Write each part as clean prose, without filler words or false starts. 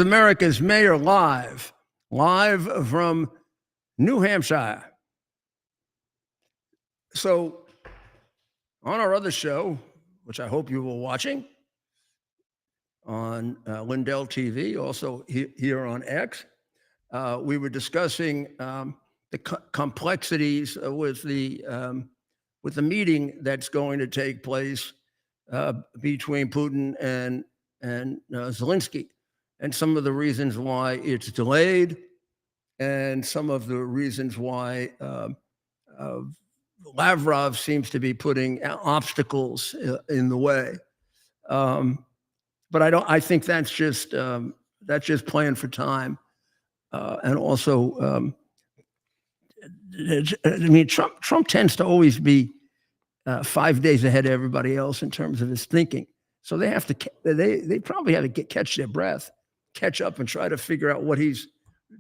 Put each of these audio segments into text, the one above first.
America's mayor live from New Hampshire. So on our other show, which I hope you were watching on Lindell TV, also here on X, we were discussing the complexities with the meeting that's going to take place between Putin and Zelensky, and some of the reasons why it's delayed, and some of the reasons why Lavrov seems to be putting obstacles in the way. But I think that's just playing for time, and also, I mean, Trump tends to always be 5 days ahead of everybody else in terms of his thinking. So they have to, they probably have to catch their breath, catch up, and try to figure out what he's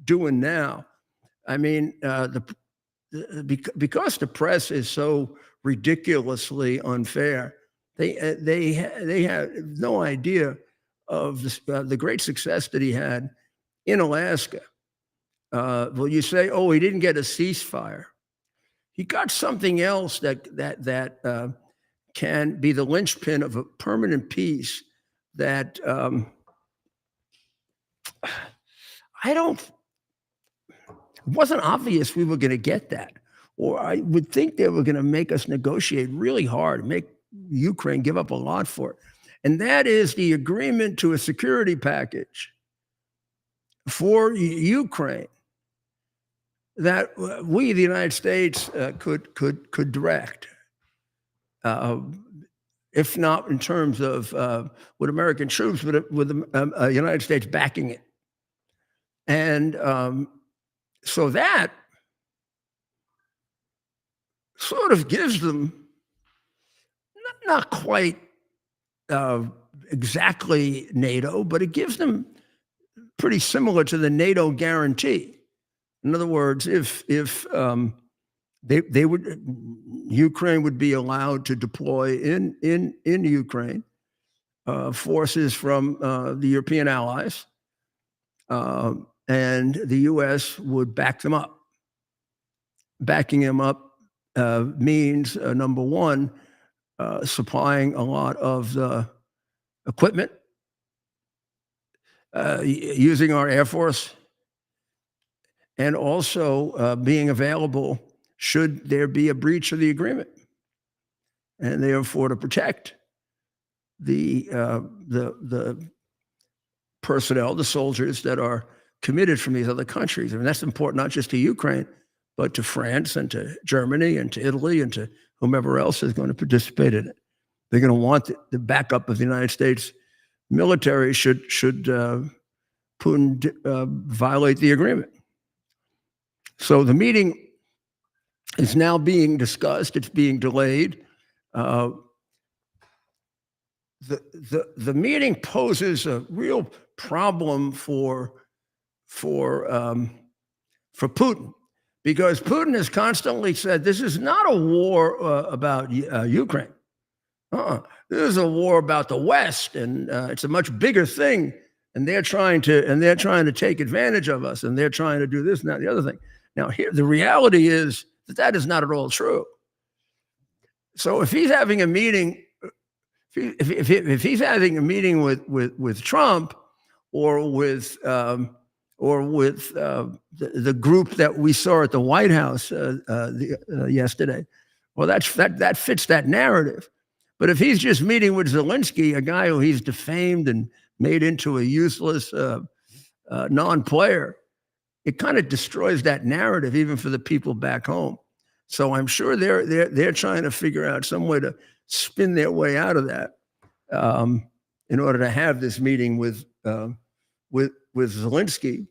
doing now. I mean, because the press is so ridiculously unfair, they have no idea of the great success that he had in Alaska. Well, you say, oh, he didn't get a ceasefire. He got something else that can be the linchpin of a permanent peace that it wasn't obvious we were going to get that, or I would think they were going to make us negotiate really hard, make Ukraine give up a lot for it. And that is the agreement to a security package for Ukraine that we, the United States, could direct, if not in terms of with American troops, but with the United States backing it. And so that sort of gives them not quite exactly NATO, but it gives them pretty similar to the NATO guarantee. In other words, if they would, Ukraine would be allowed to deploy in Ukraine forces from the European allies, and the U.S. would back them up. Backing them up means, number one, supplying a lot of the equipment, using our Air Force, and also being available should there be a breach of the agreement, and therefore to protect the personnel, the soldiers that are committed from these other countries. I mean, that's important not just to Ukraine, but to France and to Germany and to Italy and to whomever else is going to participate in it. They're going to want the backup of the United States military should Putin violate the agreement. So the meeting is now being discussed. It's being delayed. The meeting poses a real problem for Putin, because Putin has constantly said this is not a war about Ukraine. This is a war about the West, and it's a much bigger thing. And they're trying to take advantage of us, and they're trying to do this and that and the other thing. Now, here the reality is that is not at all true. So if he's having a meeting, if he's having a meeting with Trump or with the group that we saw at the White House yesterday, well, that fits that narrative. But if he's just meeting with Zelensky, a guy who he's defamed and made into a useless non-player, it kind of destroys that narrative even for the people back home. So I'm sure they're trying to figure out some way to spin their way out of that in order to have this meeting with Zelensky.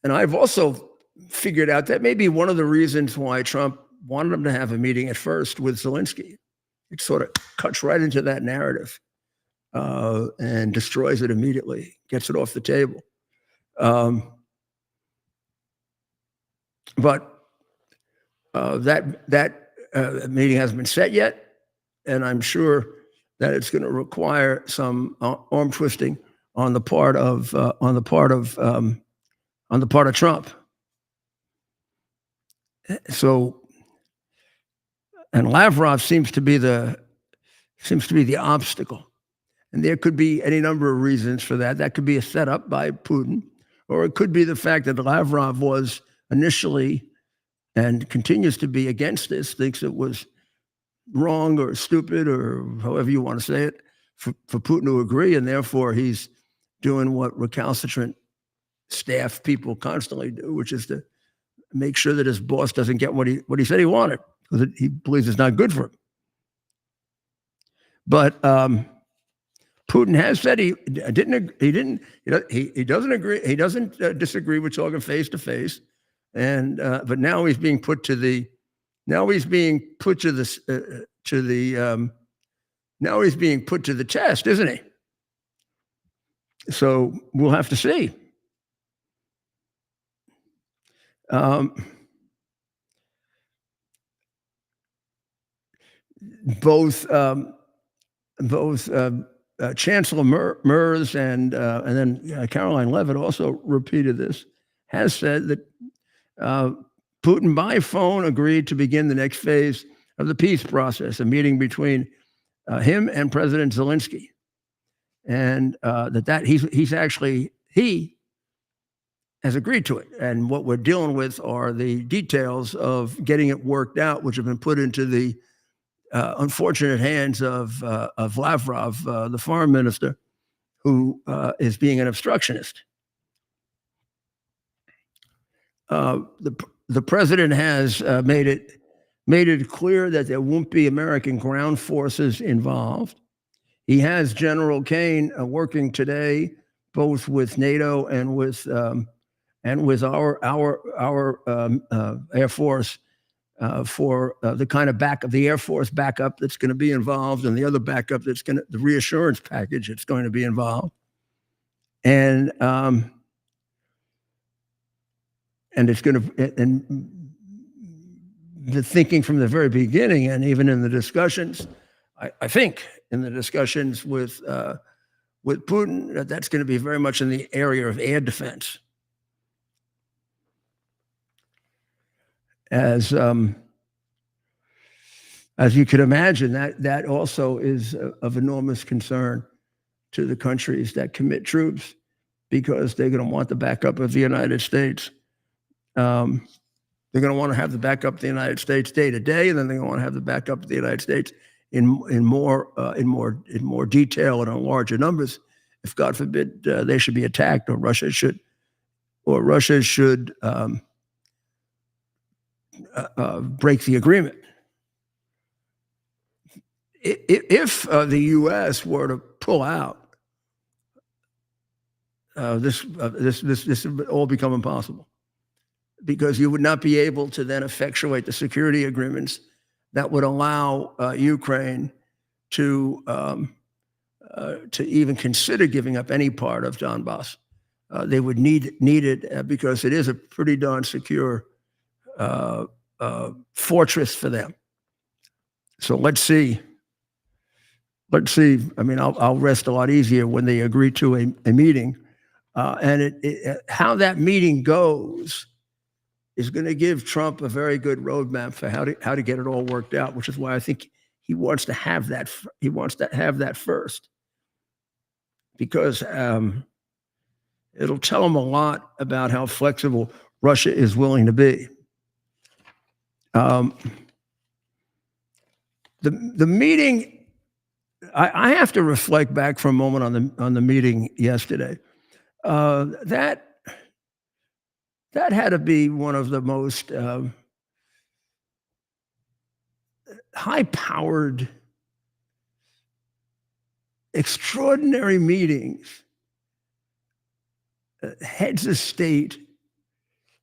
And I've also figured out that maybe one of the reasons why Trump wanted him to have a meeting at first with Zelensky. It sort of cuts right into that narrative and destroys it immediately, gets it off the table. But that meeting hasn't been set yet, and I'm sure that it's going to require some arm twisting on the part of Trump. So, and Lavrov seems to be the obstacle. And there could be any number of reasons for that. That could be a setup by Putin, or it could be the fact that Lavrov was initially and continues to be against this, thinks it was wrong or stupid or however you want to say it, for Putin to agree, and therefore he's doing what recalcitrant staff people constantly do, which is to make sure that his boss doesn't get what he said he wanted, because he believes it's not good for him. But Putin has said he doesn't agree. He doesn't disagree with talking face to face, and but now he's being put to the test, isn't he? So we'll have to see. Both Chancellor Merz and then Caroline Levitt also repeated this, has said that Putin by phone agreed to begin the next phase of the peace process, a meeting between him and President Zelensky, and he has agreed to it. And what we're dealing with are the details of getting it worked out, which have been put into the unfortunate hands of Lavrov, the foreign minister, who is being an obstructionist. The president has made it clear that there won't be American ground forces involved. He has General Kane working today, both with NATO and with our Air Force for the kind of the Air Force backup that's going to be involved, and the other backup the reassurance package that's going to be involved, and it's going to, and the thinking from the very beginning, and even in the discussions, I think in the discussions with Putin, that's going to be very much in the area of air defense. As you can imagine, that also is of enormous concern to the countries that commit troops, because they're going to want the backup of the United States. They're going to want to have the backup of the United States day to day, and then they're going to want to have the backup of the United States in more detail and on larger numbers. If God forbid they should be attacked, or Russia should break the agreement. If the U.S. were to pull out, this would all become impossible, because you would not be able to then effectuate the security agreements that would allow Ukraine to even consider giving up any part of Donbass. They would need it because it is a pretty darn secure fortress for them. So let's see. I mean, I'll rest a lot easier when they agree to a meeting, and how that meeting goes is going to give Trump a very good roadmap for how to get it all worked out. Which is why I think he wants to have that. He wants to have that first, because it'll tell him a lot about how flexible Russia is willing to be. The meeting. I have to reflect back for a moment on the meeting yesterday. That had to be one of the most high-powered, extraordinary meetings, heads of state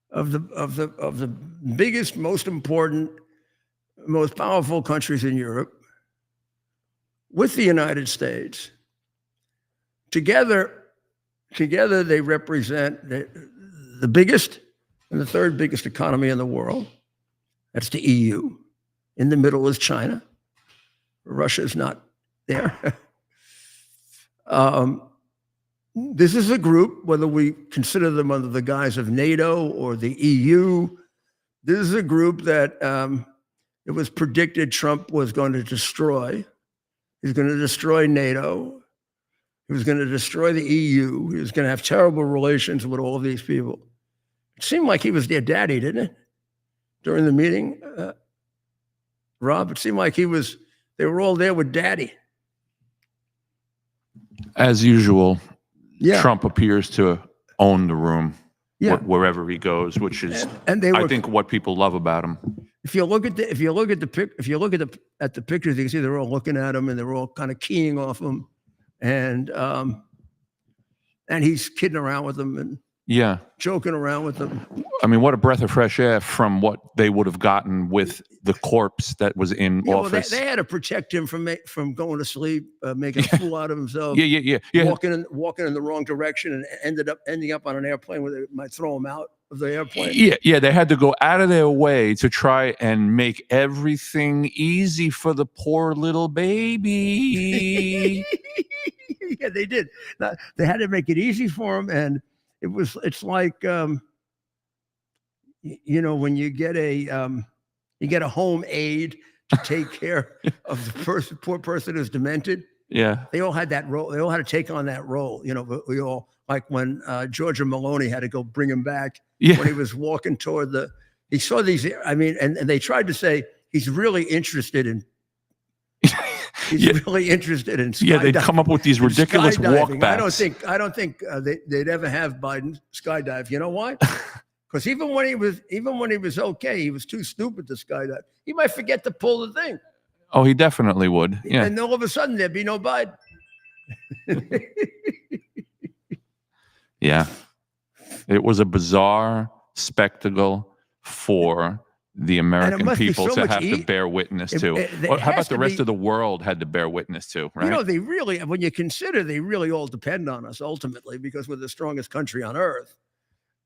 of the biggest, most important, most powerful countries in Europe, with the United States. Together they represent the biggest and the third biggest economy in the world. That's the EU. In the middle is China. Russia is not there. This is a group, whether we consider them under the guise of NATO or the EU, this is a group that it was predicted Trump was going to destroy. He's going to destroy NATO. He was going to destroy the EU. He was going to have terrible relations with all of these people. It seemed like he was their daddy, didn't it? During the meeting, Rob, it seemed like they were all there with daddy. As usual, Yeah. Trump appears to own the room Yeah. wherever he goes, which is, And they were, I think, what people love about him. if you look at the pictures, you can see they're all looking at him and they're all kind of keying off him, and he's kidding around with them and Yeah. joking around with them. I mean, what a breath of fresh air from what they would have gotten with the corpse that was in Yeah, well, office. they had to protect him from going to sleep, making a fool out of himself. Yeah. Walking in the wrong direction and ending up on an airplane where they might throw him out of the airplane. Yeah. They had to go out of their way to try and make everything easy for the poor little baby. Yeah, they did. They had to make it easy for him, and it's like when you get a home aide to take care of the poor person who's demented. Yeah. They all had that role. They all had to take on that role. We all, like when Georgia Maloney had to go bring him back when he was walking toward he saw these, and they tried to say he's really interested in really interested in skydiving. Yeah, they'd come up with these ridiculous walkbacks. I don't think they'd ever have Biden skydive. You know why? Because even when he was okay, he was too stupid to skydive. He might forget to pull the thing. Oh, he definitely would. Yeah. And all of a sudden there'd be no Biden. Yeah. It was a bizarre spectacle for the American people to have to bear witness to. How about the rest of the world had to bear witness to, right? They really, when you consider they really all depend on us ultimately because we're the strongest country on earth.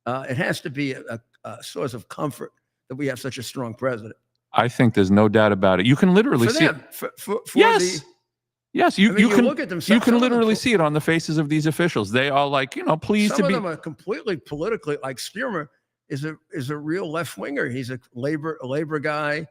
It has to be a source of comfort that we have such a strong president. I think there's no doubt about it. You can literally see it. Yes, you can look at them. You can literally see it on the faces of these officials. They are like, pleased to be. Some of them are completely politically, like Stearmer is a real left winger. He's a labor guy.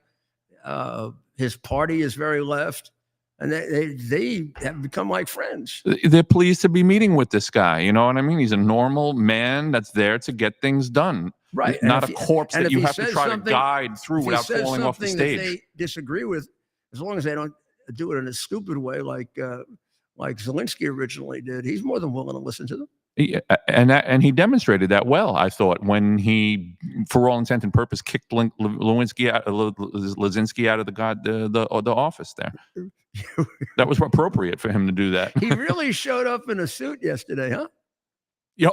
His party is very left, and they have become like friends. They're pleased to be meeting with this guy. You know what I mean? He's a normal man that's there to get things done. Right. Not a corpse that you have to try to guide through without falling off the stage. That they disagree with, as long as they don't do it in a stupid way like Zelensky originally did, he's more than willing to listen to them. And he demonstrated that well, I thought, when he, for all intent and purpose, kicked Lewinsky Lazinski out of the office there. That was appropriate for him to do that. He really showed up in a suit yesterday, huh? Yo,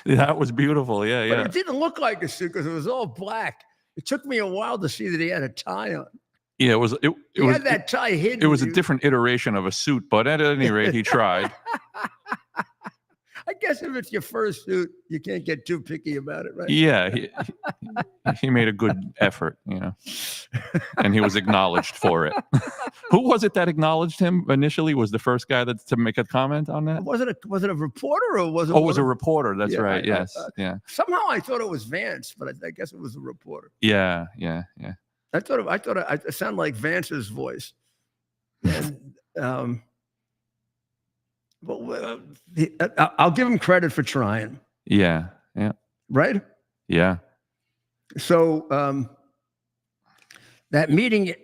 that was beautiful. Yeah. But it didn't look like a suit because it was all black. It took me a while to see that he had a tie on. Yeah, it was. He had that tie hidden. It was a different iteration of a suit, but at any rate, he tried. I guess if it's your first suit, you can't get too picky about it, right? Yeah, he made a good effort, and he was acknowledged for it. Who was it that acknowledged him initially? Was the first guy to make a comment on that? Was it a reporter or was it? Oh, it was a reporter. That's right. Yes. Yeah. Somehow I thought it was Vance, but I guess it was a reporter. Yeah. I thought it sounded like Vance's voice, and I'll give him credit for trying. Yeah. Right? Yeah. So that meeting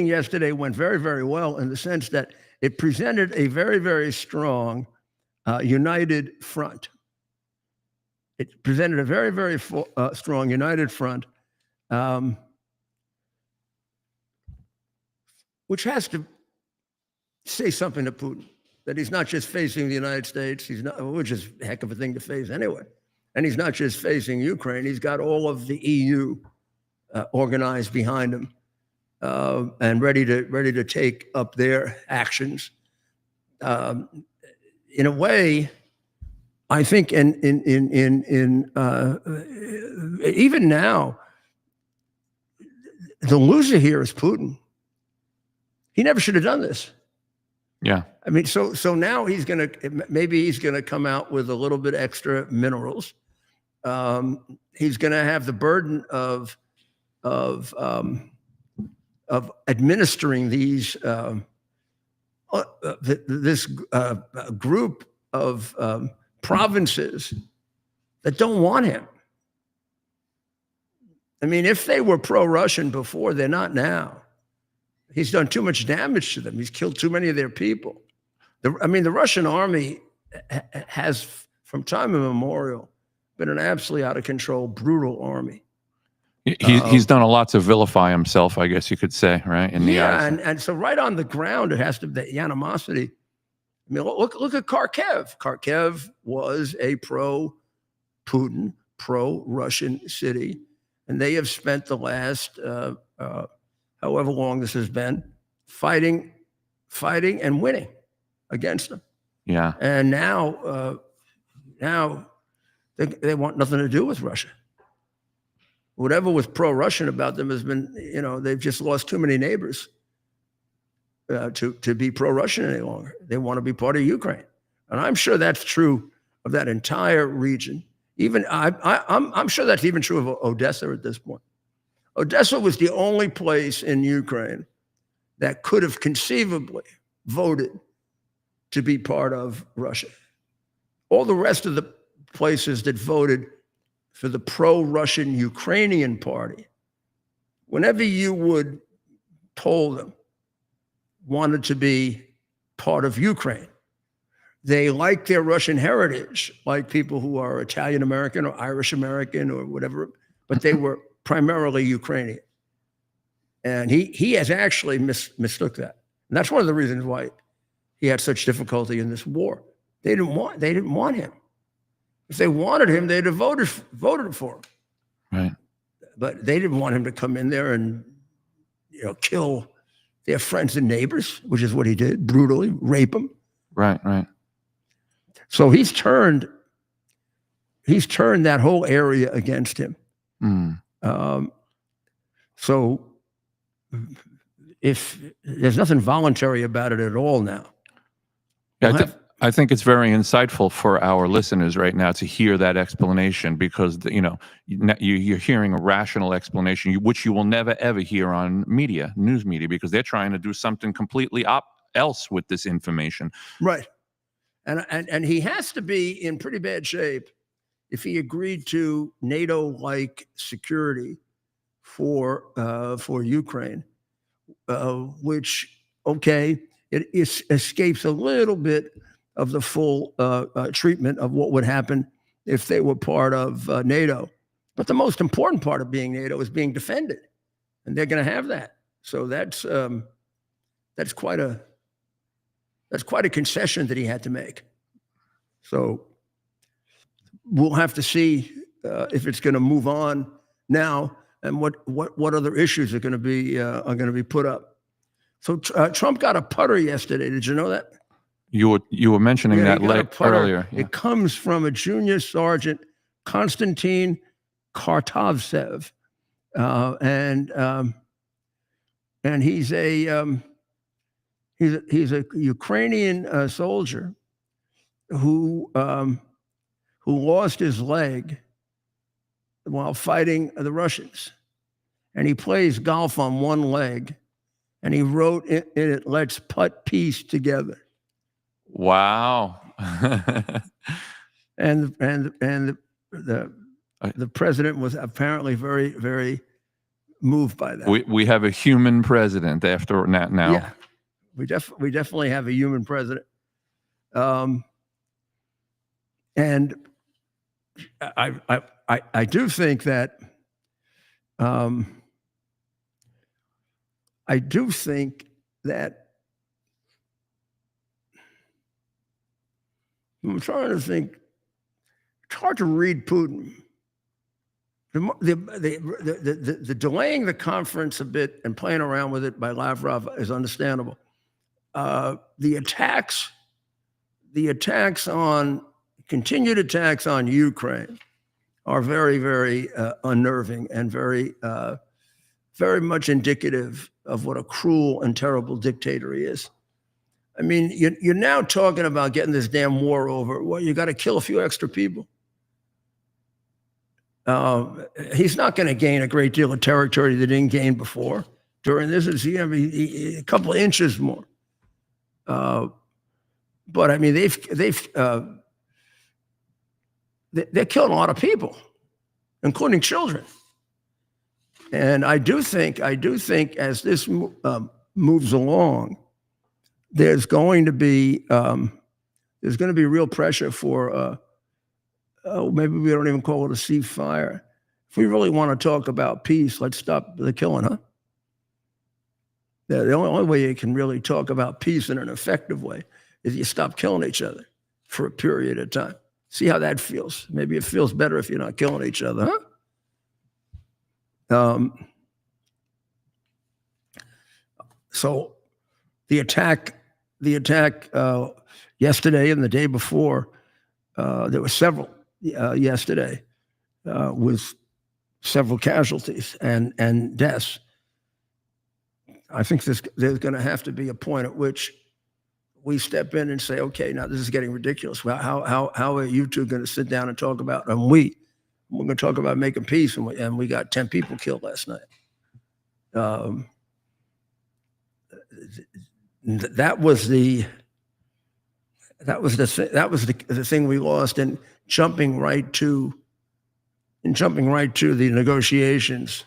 yesterday went very, very well in the sense that it presented a very, very strong united front. It presented a very, very strong united front, which has to say something to Putin. That he's not just facing the United States, which is a heck of a thing to face anyway. And he's not just facing Ukraine, he's got all of the EU organized behind him and ready to take up their actions. In a way, I think even now, the loser here is Putin. He never should have done this. Yeah. I mean, so now maybe he's gonna come out with a little bit extra minerals. He's gonna have the burden of administering these this group of provinces that don't want him. I mean, if they were pro-Russian before, they're not now. He's done too much damage to them. He's killed too many of their people. I mean, the Russian army has, from time immemorial, been an absolutely out of control, brutal army. He's done a lot to vilify himself, I guess you could say, right? In the Yeah, eyes. and so right on the ground, it has to be the animosity. I mean, look at Kharkiv. Kharkiv was a pro-Putin, pro-Russian city, and they have spent the last however long this has been fighting and winning against them. Yeah. And now they want nothing to do with Russia. Whatever was pro-Russian about them has been, they've just lost too many neighbors to be pro-Russian any longer. They want to be part of Ukraine, and I'm sure that's true of that entire region. Even I'm sure that's even true of Odessa at this point. Odessa was the only place in Ukraine that could have conceivably voted to be part of Russia. All the rest of the places that voted for the pro-Russian Ukrainian party, whenever you would poll them, wanted to be part of Ukraine. They like their Russian heritage, like people who are Italian American or Irish American or whatever, but they were primarily Ukrainian. And he has actually mistook that. And that's one of the reasons why he had such difficulty in this war. They didn't want him. If they wanted him, they'd have voted for him. Right. But they didn't want him to come in there and kill their friends and neighbors, which is what he did, brutally rape them. Right. So he's turned that whole area against him. So if there's nothing voluntary about it at all now. Yeah, I think it's very insightful for our listeners right now to hear that explanation, because you're hearing a rational explanation, which you will never ever hear on news media, because they're trying to do something completely else with this information. Right, and he has to be in pretty bad shape if he agreed to NATO-like security for Ukraine, which it escapes a little bit of the full treatment of what would happen if they were part of NATO. But the most important part of being NATO is being defended, and they're going to have that. So that's quite a concession that he had to make. So we'll have to see if it's going to move on now, and what other issues are going to be put up. So Trump got a putter yesterday. Did you know that? You were mentioning that earlier. Yeah. It comes from a junior sergeant, Konstantin Kartovtsev, and he's a Ukrainian soldier who lost his leg while fighting the Russians, and he plays golf on one leg, and he wrote in it, "Let's putt peace together." Wow. and the president was apparently very, very moved by that. We have a human president after now. Yeah, we definitely have a human president. And I do think that I'm trying to think. It's hard to read Putin. The delaying the conference a bit and playing around with it by Lavrov is understandable. The continued attacks on Ukraine are very, very unnerving and very, very much indicative of what a cruel and terrible dictator he is. I mean, you're now talking about getting this damn war over. Well, you got to kill a few extra people. He's not going to gain a great deal of territory that he didn't gain before. During this, is a couple of inches more. But I mean, they're killing a lot of people, including children. And I do think as this moves along, there's going to be real pressure for maybe we don't even call it a ceasefire. If we really want to talk about peace, let's stop the killing, huh? The only way you can really talk about peace in an effective way is you stop killing each other for a period of time. See how that feels. Maybe it feels better if you're not killing each other, huh? So the attack yesterday and the day before, there were several yesterday with several casualties and deaths. I think there's going to have to be a point at which we step in and say, okay, now this is getting ridiculous. Well, how are you two going to sit down and talk about, and we're going to talk about making peace, and we got 10 people killed last night. That was the thing we lost in jumping right to the negotiations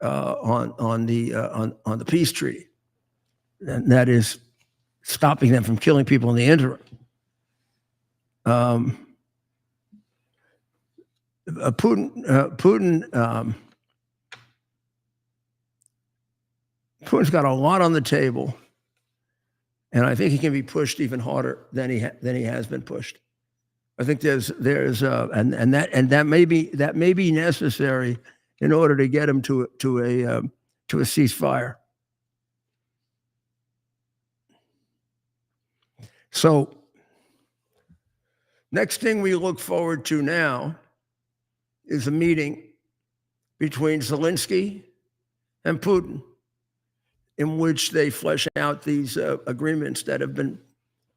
on the peace treaty, and that is stopping them from killing people in the interim. Putin's got a lot on the table, and I think he can be pushed even harder than he has been pushed. I think there's and that may be necessary in order to get him to a ceasefire. So, next thing we look forward to now is a meeting between Zelensky and Putin, in which they flesh out these agreements that have been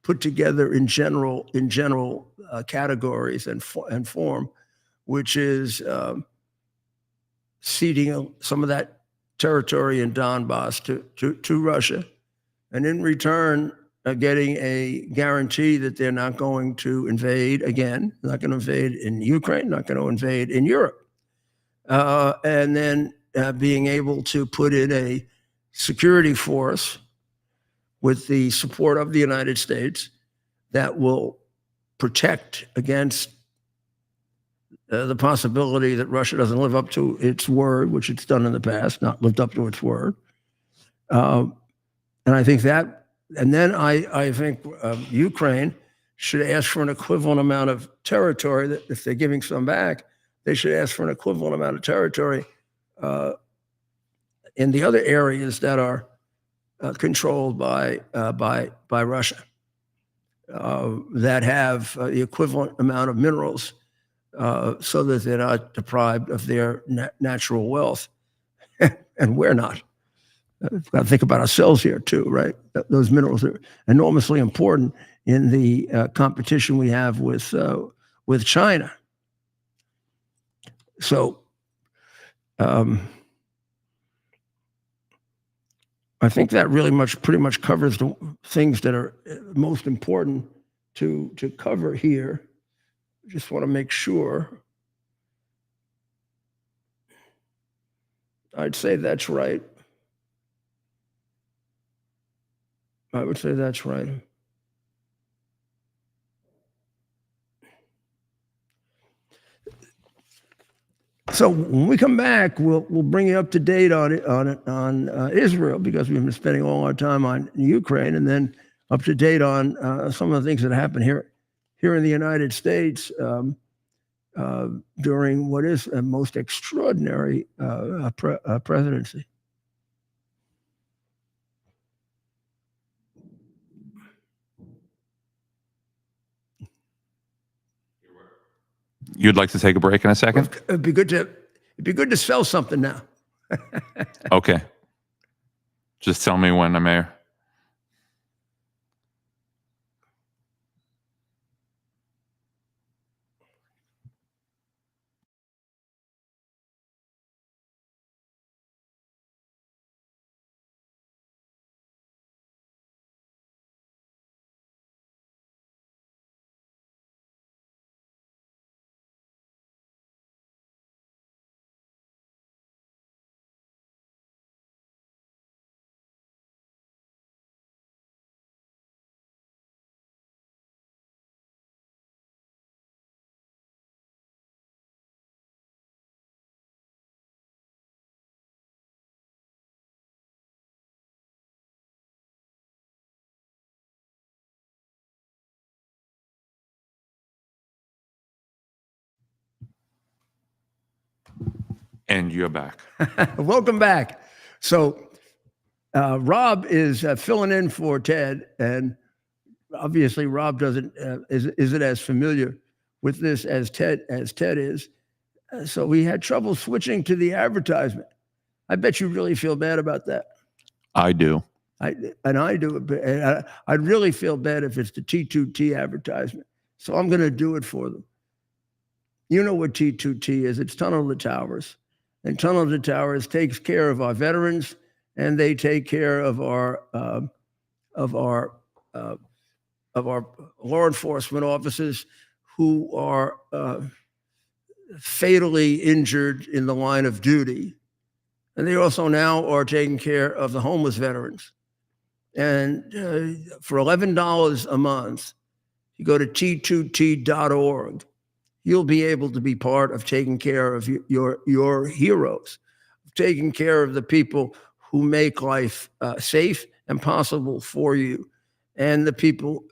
put together in general categories and form, which is ceding some of that territory in Donbass to Russia, and in return getting a guarantee that they're not going to invade again, not going to invade in Ukraine, not going to invade in Europe, and then being able to put in a security force with the support of the United States that will protect against the possibility that Russia doesn't live up to its word, which it's done in the past, not lived up to its word. And I think that, and then I think Ukraine should ask for an equivalent amount of territory, that if they're giving some back, they should ask for an equivalent amount of territory in the other areas that are controlled by Russia, that have the equivalent amount of minerals, so that they're not deprived of their natural wealth, and we're not. We've got to think about ourselves here too, right? Those minerals are enormously important in the competition we have with China. So I think that really pretty much covers the things that are most important to cover here. Just want to make sure. I'd say that's right. I would say that's right. So when we come back, we'll bring you up to date on Israel, because we've been spending all our time on Ukraine, and then up to date on some of the things that happen here in the United States during what is a most extraordinary presidency. You'd like to take a break in a second? It'd be good to sell something now. Okay. Just tell me when, Mayor. And you're back. Welcome back. So Rob is filling in for Ted, and obviously Rob isn't as familiar with this as Ted is. So we had trouble switching to the advertisement. I bet you really feel bad about that. I do. I do. But I'd really feel bad if it's the T2T advertisement. So I'm going to do it for them. You know what T2T is? It's Tunnel to Towers. And Tunnel to Towers takes care of our veterans, and they take care of our law enforcement officers who are fatally injured in the line of duty. And they also now are taking care of the homeless veterans. And for $11 a month, you go to t2t.org, you'll be able to be part of taking care of your heroes, taking care of the people who make life safe and possible for you, and the people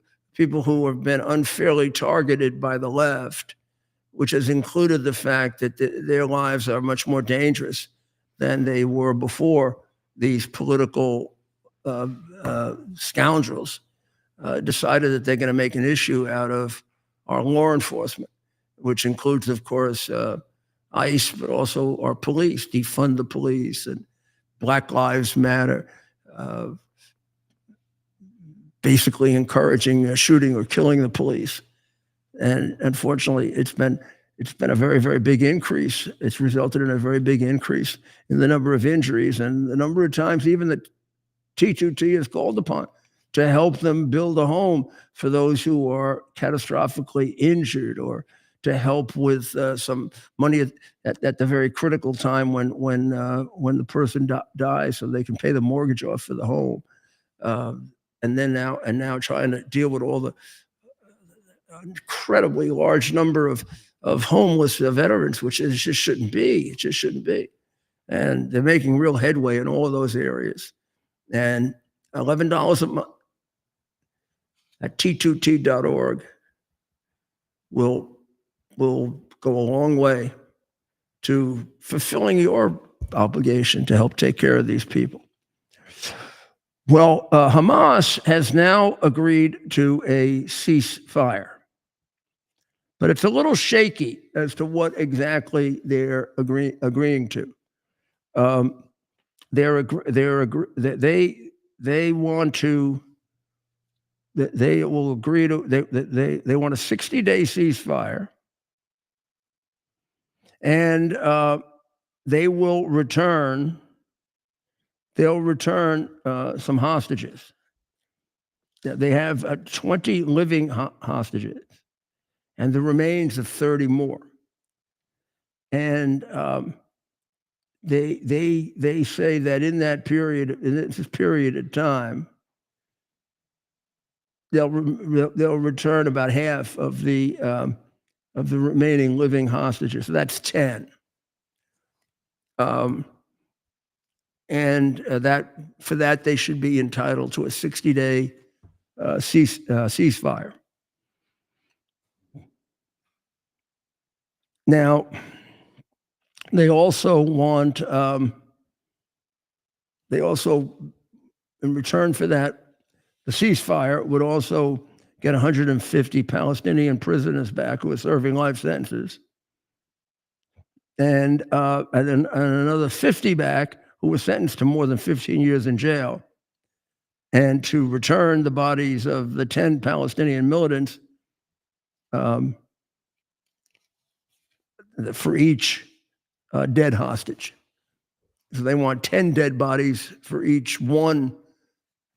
who have been unfairly targeted by the left, which has included the fact that their lives are much more dangerous than they were before these political scoundrels decided that they're going to make an issue out of our law enforcement, which includes, of course, ICE, but also our police, defund the police, and Black Lives Matter, basically encouraging shooting or killing the police. And unfortunately, it's been a very, very big increase. It's resulted in a very big increase in the number of injuries and the number of times even that T2T is called upon to help them build a home for those who are catastrophically injured, or to help with some money at the very critical time when the person dies, so they can pay the mortgage off for the home. And now trying to deal with all the incredibly large number of homeless veterans, which it just shouldn't be. It just shouldn't be. And they're making real headway in all of those areas. And $11 a month at t2t.org will go a long way to fulfilling your obligation to help take care of these people. Well, Hamas has now agreed to a ceasefire, but it's a little shaky as to what exactly they're agreeing to. They want to. They will agree to. They want a 60-day ceasefire, and they will return. They'll return some hostages. They have 20 living hostages, and the remains of 30 more. And they say that in this period of time, they'll return about half of the remaining living hostages. So that's 10. And for that they should be entitled to a 60-day ceasefire. Now, they also want, in return for that, the ceasefire would also get 150 Palestinian prisoners back who are serving life sentences, and then another 50 back who were sentenced to more than 15 years in jail, and to return the bodies of the 10 Palestinian militants for each dead hostage. So they want 10 dead bodies for each one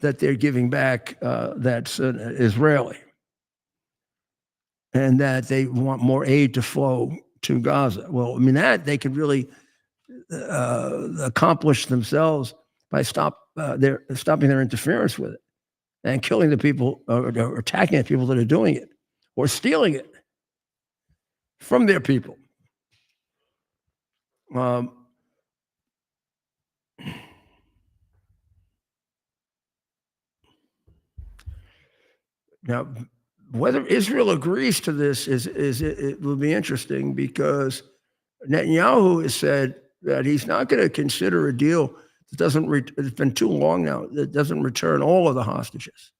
that they're giving back that's an Israeli. And that they want more aid to flow to Gaza. Well, I mean, that they could really accomplish themselves by stopping their interference with it and killing the people or attacking the people that are doing it or stealing it from their people. Now, whether Israel agrees to this it will be interesting, because Netanyahu has said that he's not going to consider a deal that doesn't. It's been too long now. That doesn't return all of the hostages,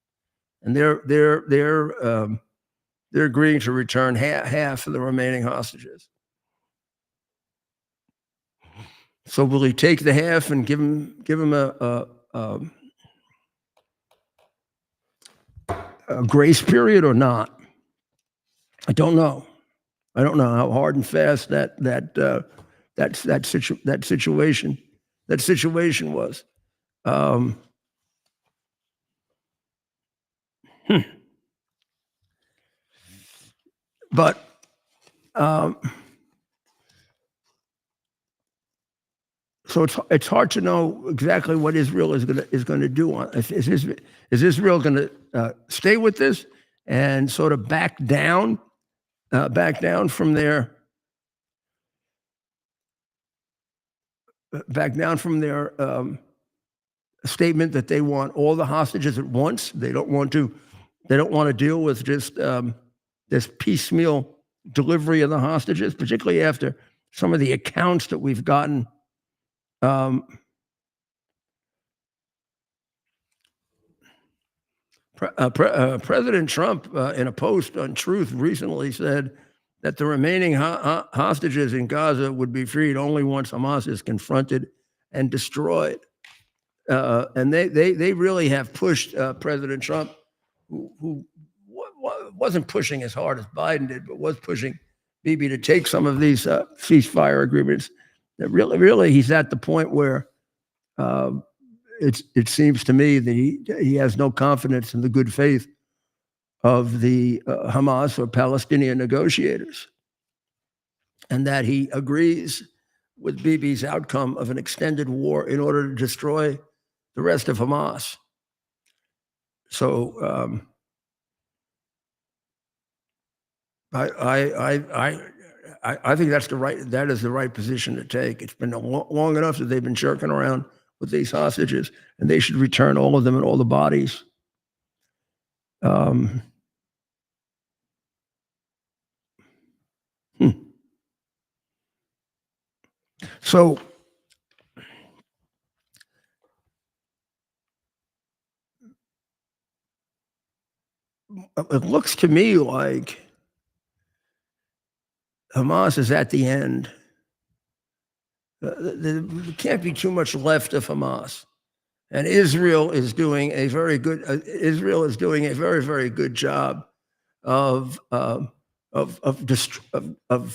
and they're agreeing to return half of the remaining hostages. So will he take the half and give him a grace period or not? I don't know. I don't know how hard and fast that situation was. But so it's hard to know exactly what Israel is going to do. Is Israel going to stay with this and sort of back down from their statement that they want all the hostages at once? They don't want to deal with just this piecemeal delivery of the hostages, particularly after some of the accounts that we've gotten. President Trump, in a post on Truth recently, said that the remaining hostages in Gaza would be freed only once Hamas is confronted and destroyed. And they really have pushed President Trump, who wasn't pushing as hard as Biden did, but was pushing Bibi to take some of these ceasefire agreements. That really, he's at the point where it seems to me that he has no confidence in the good faith of the Hamas or Palestinian negotiators, and that he agrees with Bibi's outcome of an extended war in order to destroy the rest of Hamas. So I think that is the right position to take. It's been long enough that they've been jerking around with these hostages, and they should return all of them and all the bodies. So it looks to me like Hamas is at the end. There can't be too much left of Hamas, and Israel is doing a very very good job of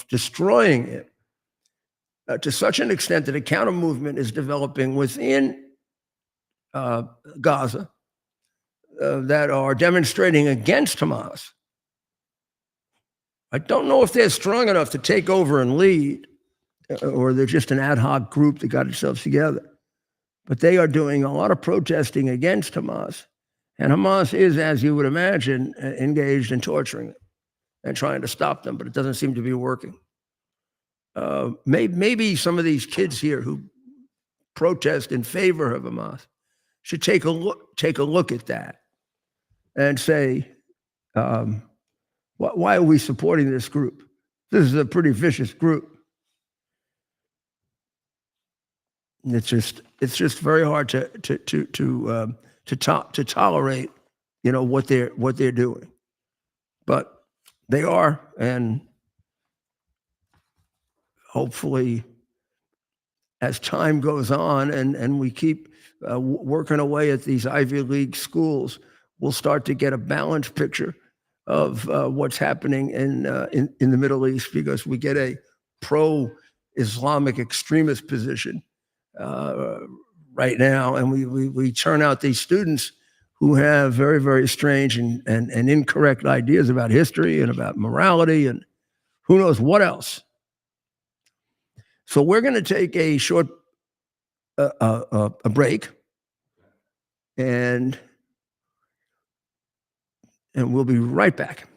destroying it to such an extent that a counter movement is developing within Gaza that are demonstrating against Hamas. I don't know if they're strong enough to take over and lead, or they're just an ad hoc group that got itself together. But they are doing a lot of protesting against Hamas. And Hamas is, as you would imagine, engaged in torturing them and trying to stop them, but it doesn't seem to be working. Maybe some of these kids here who protest in favor of Hamas should take a look at that and say, why are we supporting this group? This is a pretty vicious group. It's just very hard to tolerate, what they're doing, but they are, and hopefully, as time goes on and we keep working away at these Ivy League schools, we'll start to get a balanced picture of what's happening in the Middle East, because we get a pro-Islamic extremist position right now, and we turn out these students who have very, very strange and incorrect ideas about history and about morality and who knows what else. So we're going to take a short a break, and we'll be right back.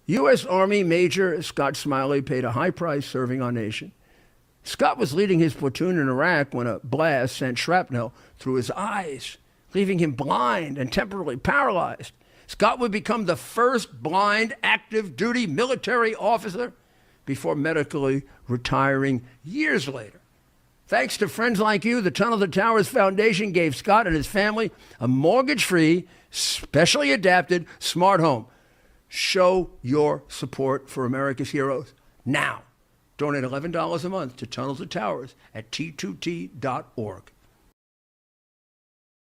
U.S. Army Major Scott Smiley paid a high price serving our nation. Scott was leading his platoon in Iraq when a blast sent shrapnel through his eyes, leaving him blind and temporarily paralyzed. Scott would become the first blind active duty military officer before medically retiring years later. Thanks to friends like you, the Tunnel to Towers Foundation gave Scott and his family a mortgage-free, specially adapted smart home. Show your support for America's heroes now. Donate $11 a month to Tunnel to Towers at T2T.org.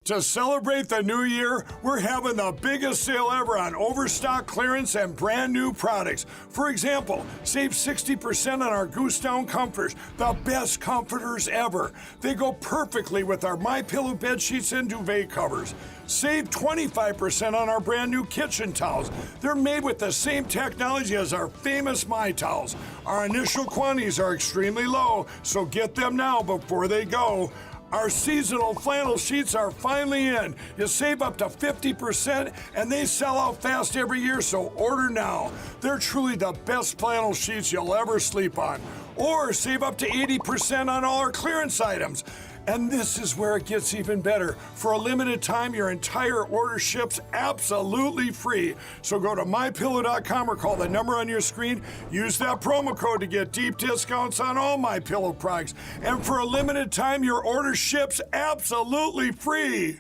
To celebrate the new year, we're having the biggest sale ever on overstock clearance and brand new products. For example, save 60% on our Goose Down comforters, the best comforters ever. They go perfectly with our MyPillow bed sheets and duvet covers. Save 25% on our brand new kitchen towels. They're made with the same technology as our famous My Towels. Our initial quantities are extremely low, so get them now before they go. Our seasonal flannel sheets are finally in. You save up to 50% and they sell out fast every year, so order now. They're truly the best flannel sheets you'll ever sleep on. Or save up to 80% on all our clearance items. And this is where it gets even better. For a limited time, your entire order ships absolutely free. So go to MyPillow.com or call the number on your screen. Use that promo code to get deep discounts on all MyPillow products. And for a limited time, your order ships absolutely free.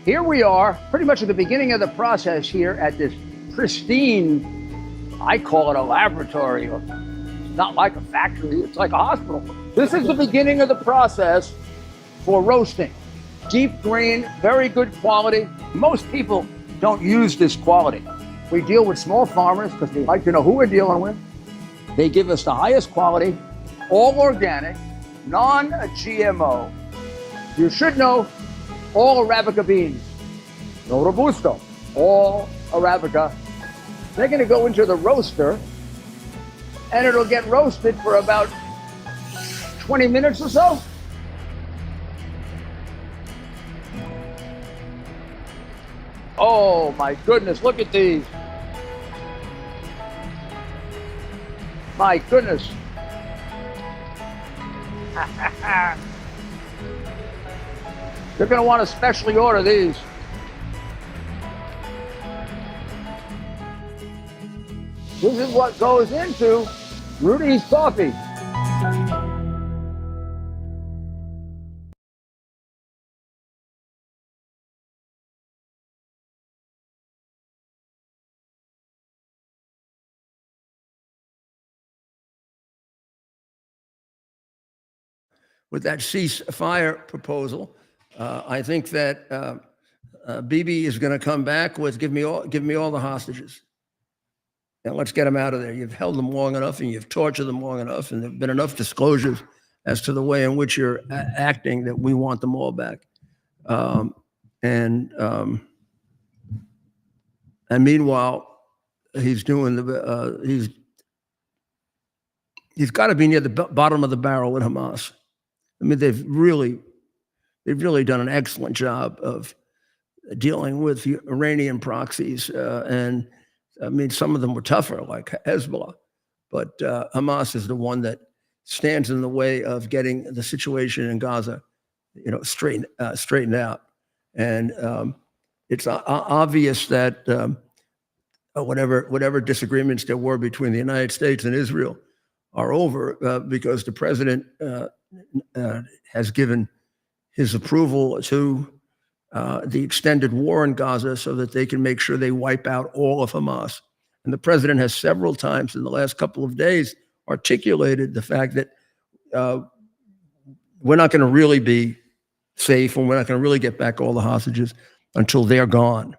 Here we are, pretty much at the beginning of the process here at this pristine, I call it a laboratory. It's not like a factory, it's like a hospital. This is the beginning of the process for roasting. Deep grain, very good quality. Most people don't use this quality. We deal with small farmers because they like to know who we're dealing with. They give us the highest quality, all organic, non-GMO. You should know all Arabica beans. No Robusto, all Arabica. They're gonna go into the roaster and it'll get roasted for about 20 minutes or so. Oh my goodness, look at these. My goodness. You're gonna want to specially order these. This is what goes into Rudy's coffee. With that ceasefire proposal, I think that Bibi is going to come back with give me all the hostages, and let's get them out of there. You've held them long enough, and you've tortured them long enough, and there've been enough disclosures as to the way in which you're acting that we want them all back. And meanwhile, he's doing the he's got to be near the bottom of the barrel with Hamas. I mean, they've really done an excellent job of dealing with Iranian proxies. And I mean, some of them were tougher, like Hezbollah, but Hamas is the one that stands in the way of getting the situation in Gaza, straightened out. And it's obvious that whatever disagreements there were between the United States and Israel are over because the president has given his approval to the extended war in Gaza so that they can make sure they wipe out all of Hamas. And the president has several times in the last couple of days articulated the fact that we're not going to really be safe and we're not going to really get back all the hostages until they're gone.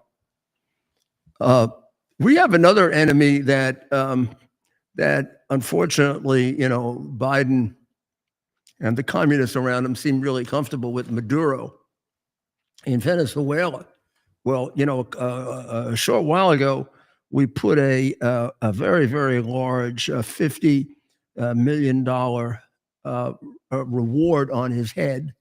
We have another enemy that unfortunately, Biden and the communists around him seem really comfortable with, Maduro in Venezuela. Well, a short while ago, we put a very, very large $50 million reward on his head.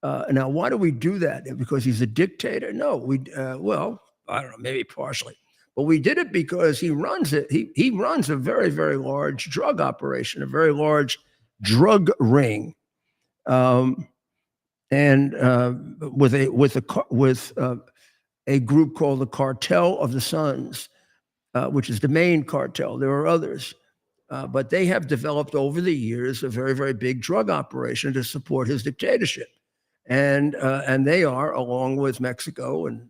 Now, why do we do that? Because he's a dictator? No, well, I don't know, maybe partially. Well, we did it because he runs it. He runs a very, very large drug operation, a very large drug ring, and with a group called the Cartel of the Suns, which is the main cartel. There are others, but they have developed over the years a very, very big drug operation to support his dictatorship, and they are, along with Mexico and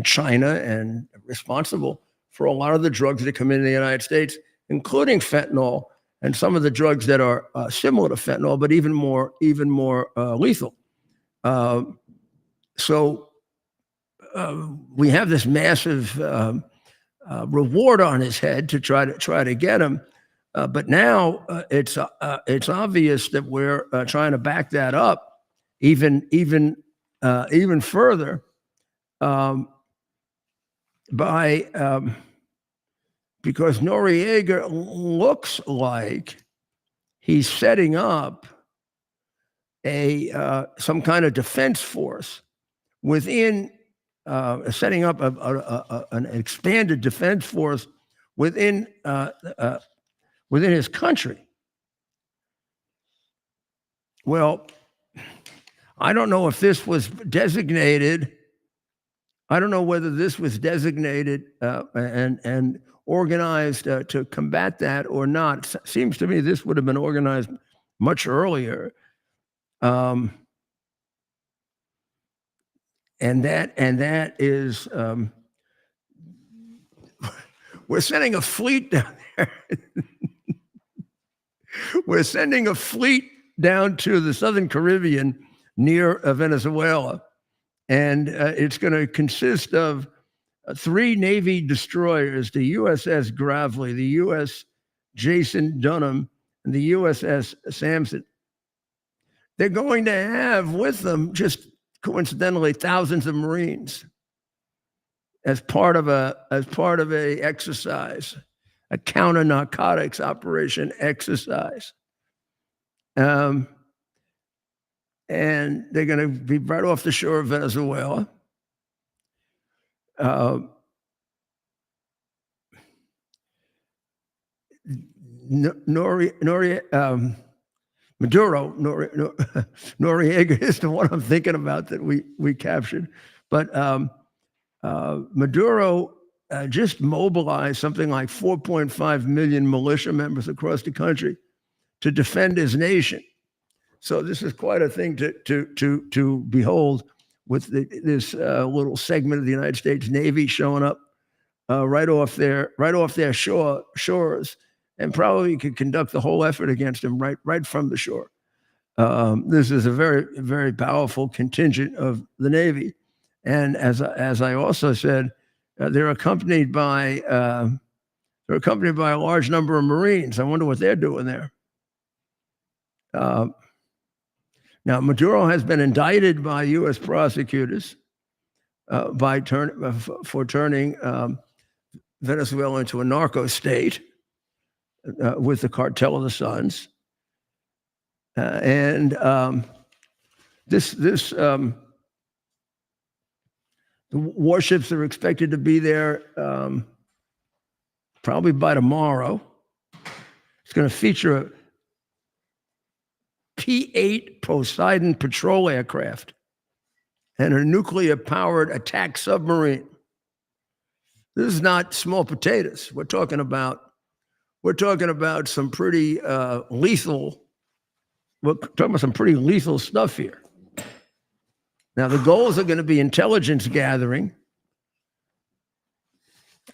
China, and responsible for a lot of the drugs that come into the United States, including fentanyl and some of the drugs that are similar to fentanyl, but even more lethal. So we have this massive reward on his head to try to get him, but now it's obvious that we're trying to back that up even further. Because Noriega looks like he's setting up some kind of defense force within, setting up an expanded defense force within his country. Well, I don't know if this was designated. I don't know whether this was designated and organized to combat that or not. It seems to me this would have been organized much earlier. And that is, we're sending a fleet down there. We're sending a fleet down to the Southern Caribbean near Venezuela. And it's going to consist of 3 Navy destroyers, the USS Gravely, the US Jason Dunham, and the USS Samson. They're going to have with them, just coincidentally, thousands of Marines as part of a exercise, a counter narcotics operation exercise. And they're going to be right off the shore of Venezuela. Noriega is the one I'm thinking about that we captured. But Maduro just mobilized something like 4.5 million militia members across the country to defend his nation. So this is quite a thing to behold, with this little segment of the United States Navy showing up right off their shores, and probably could conduct the whole effort against him right from the shore. This is a very, very powerful contingent of the Navy, and as I also said, they're accompanied by a large number of Marines. I wonder what they're doing there. Now, Maduro has been indicted by U.S. prosecutors for turning Venezuela into a narco state with the Cartel of the Suns, and the warships are expected to be there probably by tomorrow. It's going to feature a P-8 Poseidon patrol aircraft and a nuclear-powered attack submarine. This is not small potatoes. We're talking about some pretty lethal. We're talking about some pretty lethal stuff here. Now, the goals are going to be intelligence gathering.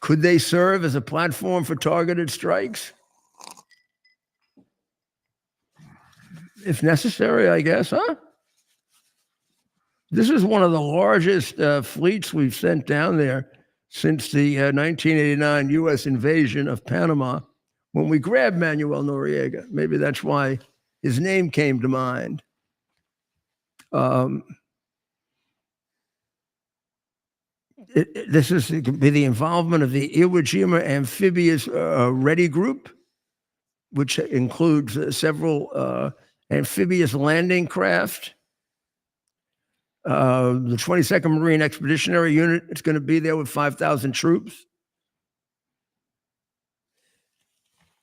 Could they serve as a platform for targeted strikes? If necessary, I guess, huh? This is one of the largest fleets we've sent down there since the 1989 U.S. invasion of Panama, when we grabbed Manuel Noriega. Maybe that's why his name came to mind. This is could be the involvement of the Iwo Jima Amphibious Ready Group, which includes several amphibious landing craft. The 22nd Marine Expeditionary Unit is going to be there with 5,000 troops.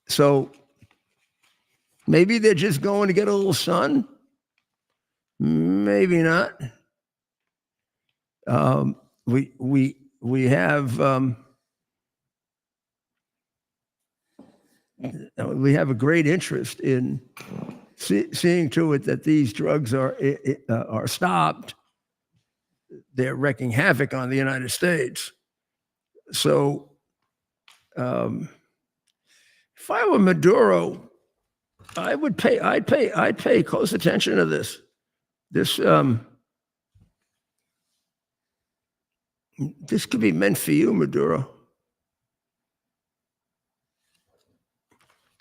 So maybe they're just going to get a little sun. Maybe not. We have a great interest in seeing to it that these drugs are stopped. They're wreaking havoc on the United States. So, if I were Maduro, I'd pay close attention to this. This could be meant for you, Maduro.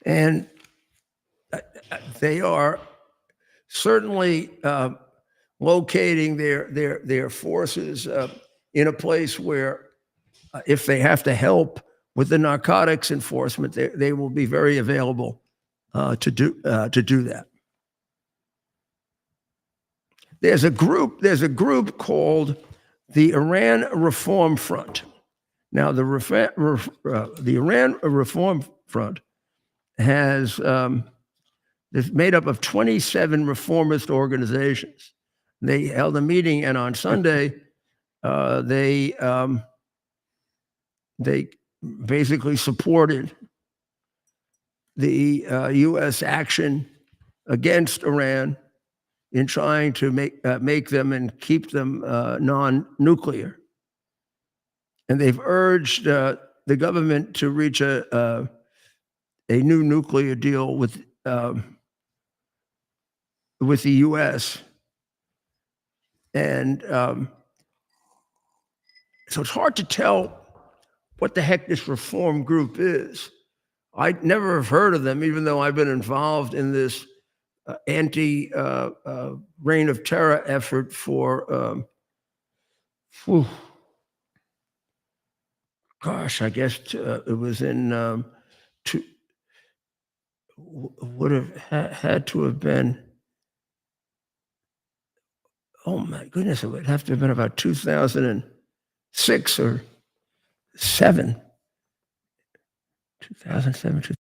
And they are certainly locating their forces in a place where, if they have to help with the narcotics enforcement, they will be very available to do that. There's a group called the Iran Reform Front. Now, the Iran Reform Front is made up of 27 reformist organizations. They held a meeting, and on Sunday, they basically supported the U.S. action against Iran in trying to make them and keep them non-nuclear. And they've urged the government to reach a new nuclear deal with the U.S. And so it's hard to tell what the heck this reform group is. I never have heard of them, even though I've been involved in this anti-reign of terror effort for, I guess it was in, would have had to have been, oh my goodness, it would have to have been about 2006 or 7. 2007.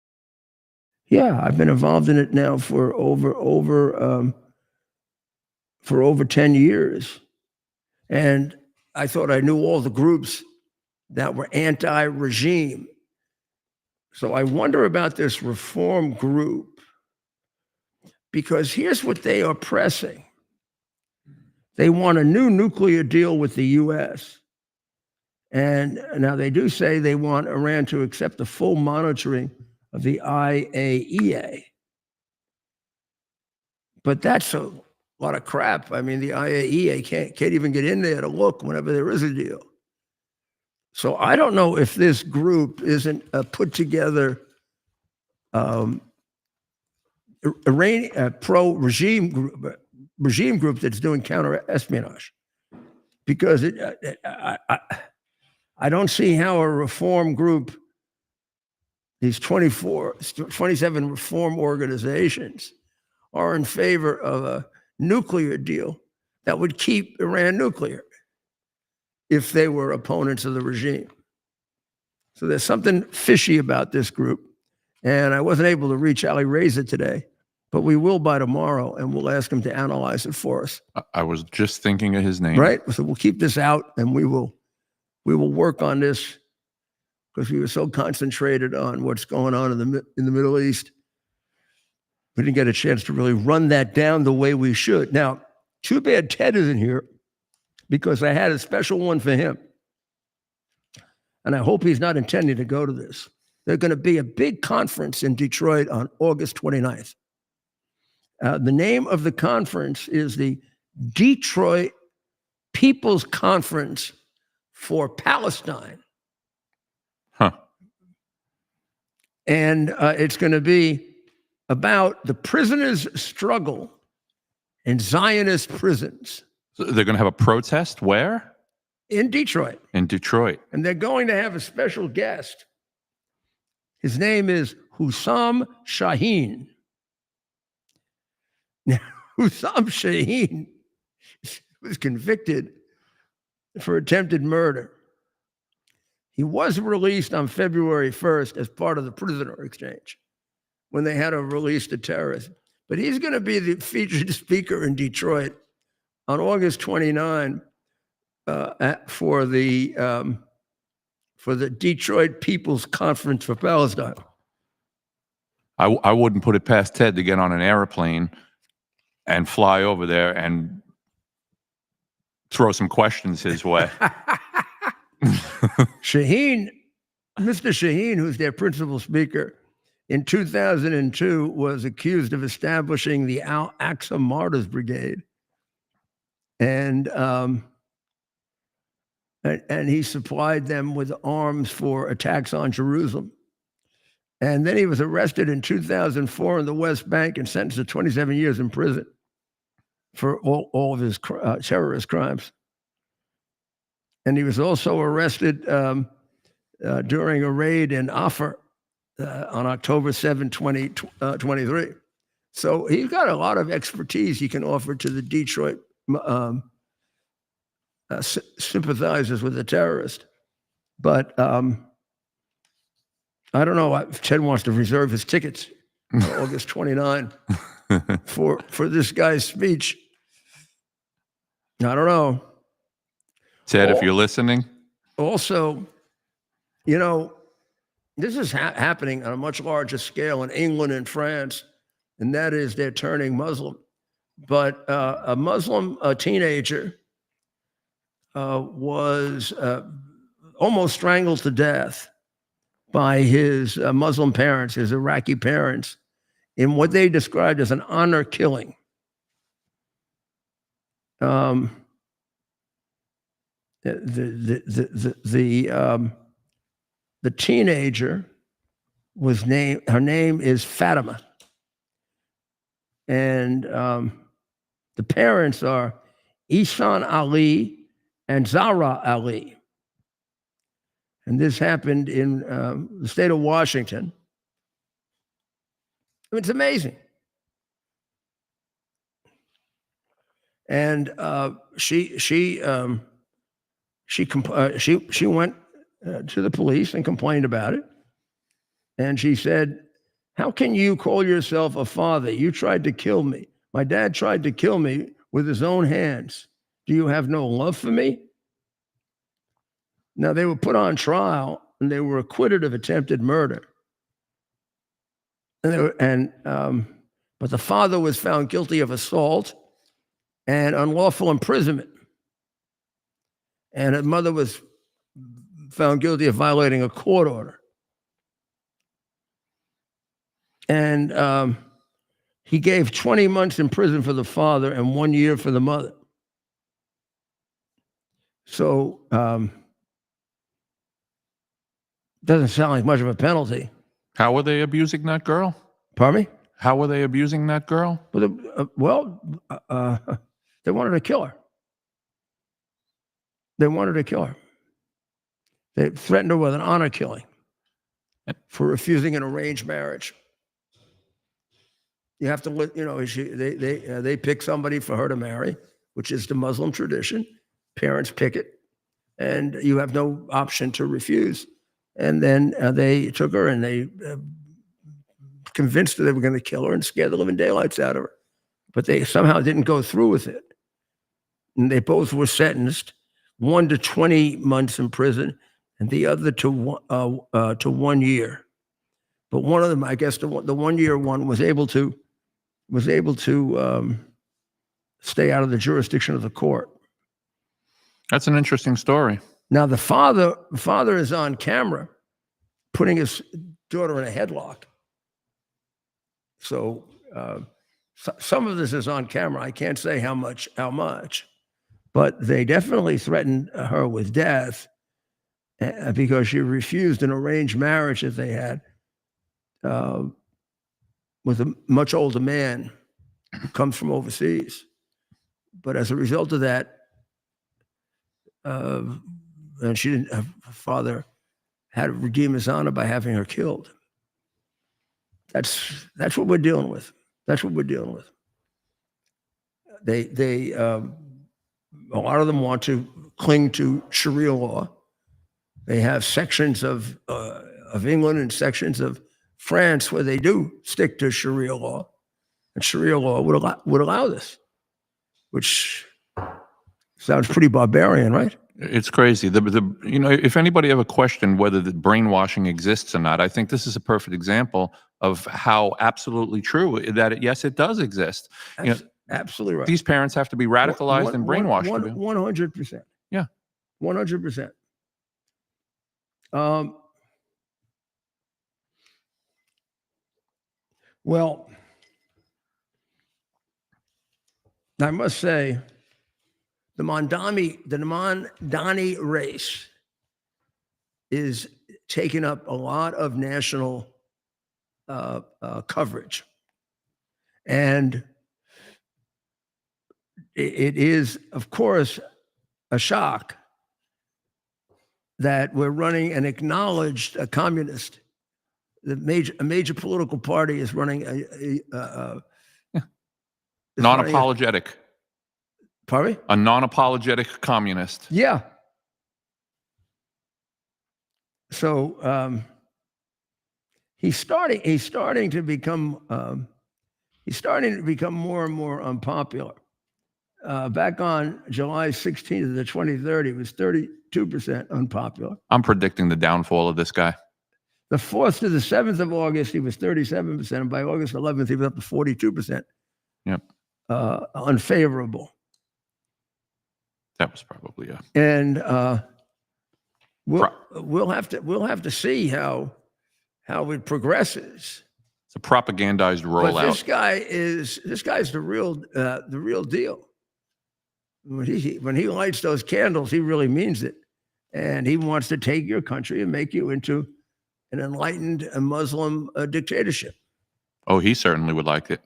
Yeah, I've been involved in it now for over 10 years. And I thought I knew all the groups that were anti-regime. So I wonder about this reform group, because here's what they are pressing. They want a new nuclear deal with the U.S. And now they do say they want Iran to accept the full monitoring of the IAEA. But that's a lot of crap. I mean, the IAEA can't even get in there to look whenever there is a deal. So I don't know if this group isn't a put together pro-regime group that's doing counter-espionage. Because I don't see how a reform group, these 27 reform organizations, are in favor of a nuclear deal that would keep Iran nuclear if they were opponents of the regime. So there's something fishy about this group. And I wasn't able to reach Ali Reza today, but we will by tomorrow, and we'll ask him to analyze it for us. I was just thinking of his name. Right? So we'll keep this out, and we will work on this, because we were so concentrated on what's going on in the Middle East. We didn't get a chance to really run that down the way we should. Now, too bad Ted isn't here, because I had a special one for him. And I hope he's not intending to go to this. There's going to be a big conference in Detroit on August 29th. The name of the conference is the Detroit People's Conference for Palestine. Huh. And it's going to be about the prisoners' struggle in Zionist prisons. So they're going to have a protest where? In Detroit. In Detroit. And they're going to have a special guest. His name is Hussam Shaheen. Now, Hussam Shaheen was convicted for attempted murder. He was released on February 1st as part of the prisoner exchange when they had to release the terrorist. But he's going to be the featured speaker in Detroit on August 29 for the Detroit People's Conference for Palestine. I wouldn't put it past Ted to get on an airplane and fly over there and throw some questions his way. Mr. Shaheen, who's their principal speaker, in 2002 was accused of establishing the Al-Aqsa Martyrs Brigade. And he supplied them with arms for attacks on Jerusalem. And then he was arrested in 2004 in the West Bank and sentenced to 27 years in prison for all of his terrorist crimes. And he was also arrested during a raid in Afar on October 7, 2023. So he's got a lot of expertise he can offer to the Detroit sympathizers with the terrorist. But I don't know if Ted wants to reserve his tickets on August 29 for this guy's speech. I don't know. Ted, if you're listening. Also, you know, this is happening on a much larger scale in England and France, and that is they're turning Muslim. But a Muslim teenager was almost strangled to death by his Muslim parents, his Iraqi parents, in what they described as an honor killing. The teenager was named. Her name is Fatima, and the parents are Ihsan Ali and Zahra Ali. And this happened in the state of Washington. It's amazing. And she went to the police and complained about it. And she said, "How can you call yourself a father? You tried to kill me. My dad tried to kill me with his own hands. Do you have no love for me?" Now, they were put on trial and they were acquitted of attempted murder. But the father was found guilty of assault and unlawful imprisonment. And her mother was found guilty of violating a court order. And he gave 20 months in prison for the father and 1 year for the mother. So doesn't sound like much of a penalty. How were they abusing that girl? Pardon me? How were they abusing that girl? Well, they wanted to kill her. They wanted to kill her. They threatened her with an honor killing for refusing an arranged marriage. You have to, you know, they pick somebody for her to marry, which is the Muslim tradition. Parents pick it, and you have no option to refuse. And then they took her and they convinced her they were going to kill her and scare the living daylights out of her. But they somehow didn't go through with it. And they both were sentenced, one to 20 months in prison and the other to 1 year. But one of them, I guess the 1 year one was able to stay out of the jurisdiction of the court. That's an interesting story. Now the father is on camera putting his daughter in a headlock. So some of this is on camera. I can't say how much, but they definitely threatened her with death because she refused an arranged marriage that they had with a much older man who comes from overseas. But as a result of that, and she didn't. Her father had to redeem his honor by having her killed. That's what we're dealing with. That's what we're dealing with. They a lot of them want to cling to Sharia law. They have sections of England and sections of France where they do stick to Sharia law, and Sharia law would allow this, which sounds pretty barbarian, right? It's crazy. If anybody ever questioned whether the brainwashing exists or not, I think this is a perfect example of how absolutely true that yes, it does exist. Absolutely right. These parents have to be radicalized and brainwashed. 100%. Yeah, 100%. Well, I must say, the Mamdani race is taking up a lot of national coverage, and it is, of course, a shock that we're running an acknowledged communist. A major political party is running non-apologetic. Pardon me? A non-apologetic communist. Yeah. So he's starting to become more and more unpopular. Back on July 16th to the 23rd, he was 32% unpopular. I'm predicting the downfall of this guy. The 4th to the 7th of August, he was 37%. And by August 11th, he was up to 42%. Yep. Unfavorable. That was probably And we'll have to see how it progresses. It's a propagandized rollout. But this guy's the real deal. When he lights those candles, he really means it, and he wants to take your country and make you into an enlightened Muslim dictatorship. Oh, he certainly would like it.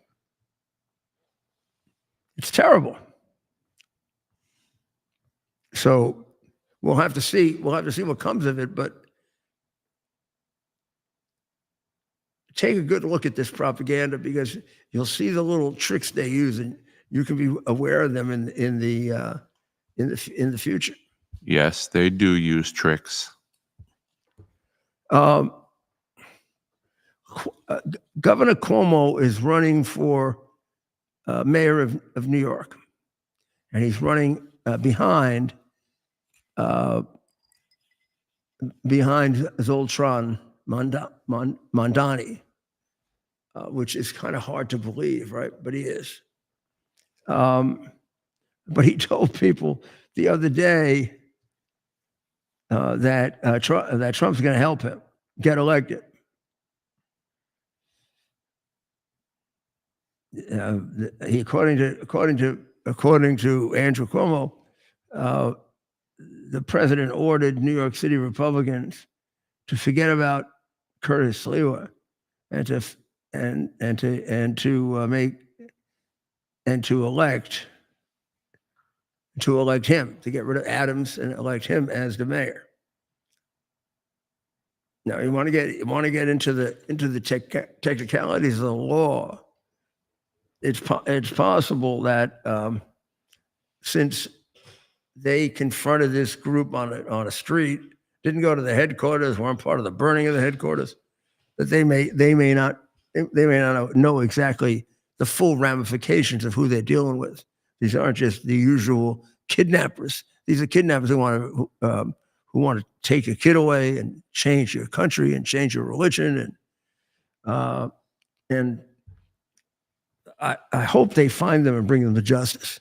It's terrible. So we'll have to see what comes of it, but take a good look at this propaganda, because you'll see the little tricks they use, and you can be aware of them in the future. Yes, they do use tricks. Governor Cuomo is running for mayor of New York, and he's running behind Zoltan Mamdani, which is kind of hard to believe, right? But he is. But he told people the other day that Trump's going to help him get elected. According to Andrew Cuomo, the president ordered New York City Republicans to forget about Curtis Sliwa and to elect him, to get rid of Adams and elect him as the mayor. Now, you want to get into the technicalities of the law. It's possible that since they confronted this group on a street, didn't go to the headquarters, weren't part of the burning of the headquarters, that they may not know exactly the full ramifications of who they're dealing with. These aren't just the usual kidnappers. These are kidnappers who want to take your kid away and change your country and change your religion, and I hope they find them and bring them to justice,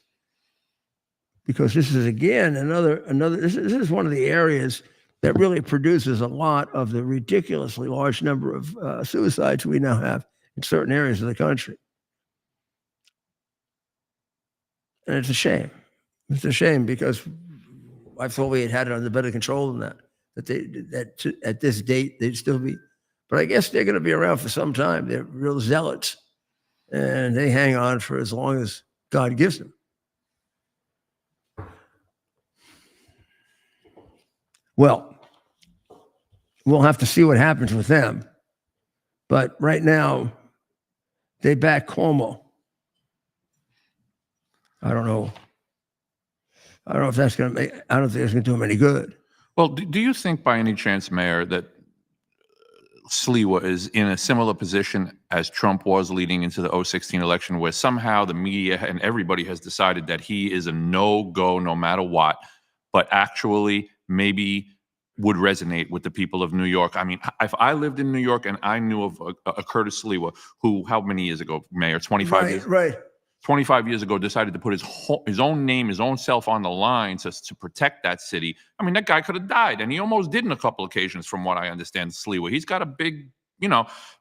because this is again another. This is one of the areas that really produces a lot of the ridiculously large number of suicides we now have in certain areas of the country. And it's a shame. It's a shame, because I thought we had it under better control than that. That at this date they'd still be, but I guess they're going to be around for some time. They're real zealots, and they hang on for as long as God gives them. Well, we'll have to see what happens with them. But right now, they back Cuomo. I don't know. I don't know if that's going to make. I don't think it's going to do him any good. Well, do you think by any chance, Mayor, that Sliwa is in a similar position as Trump was leading into the 2016 election, where somehow the media and everybody has decided that he is a no-go no matter what, but actually maybe would resonate with the people of New York? I mean, if I lived in New York and I knew of a Curtis Sliwa, who, how many years ago, Mayor? 25 years? Right. 25 years ago, decided to put his own name, his own self on the line to protect that city. I mean, that guy could have died, and he almost did on a couple occasions, from what I understand. Sliwa, he's got a big,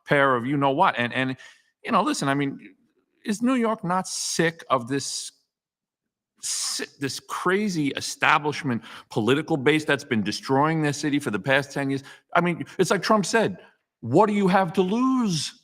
pair of what, and listen. I mean, is New York not sick of this crazy establishment political base that's been destroying their city for the past 10 years? I mean, it's like Trump said, "What do you have to lose?"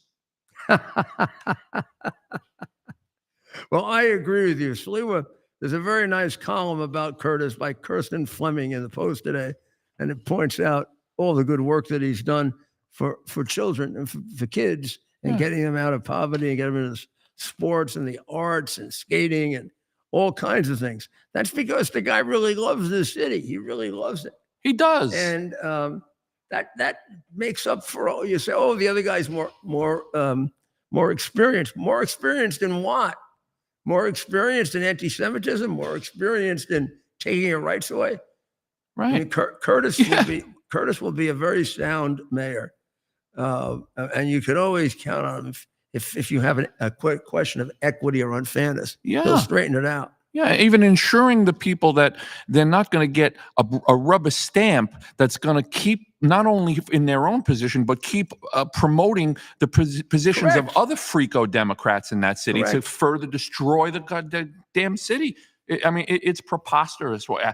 Well, I agree with you. Sliwa, there's a very nice column about Curtis by Kirsten Fleming in the Post today, and it points out all the good work that he's done for children and for kids, and getting them out of poverty and getting them into sports and the arts and skating and all kinds of things. That's because the guy really loves this city. He really loves it. He does. And that makes up for all. You say, oh, the other guy's more experienced. More experienced in what? More experienced in anti-Semitism, more experienced in taking your rights away. Right. I mean, Curtis will be a very sound mayor, and you can always count on him if you have a quick question of equity or unfairness. Yeah. He'll straighten it out. Yeah, even ensuring the people that they're not going to get a rubber stamp that's going to keep not only in their own position, but keep promoting the positions of other freako Democrats in that city to further destroy the goddamn city. I mean, it's preposterous. The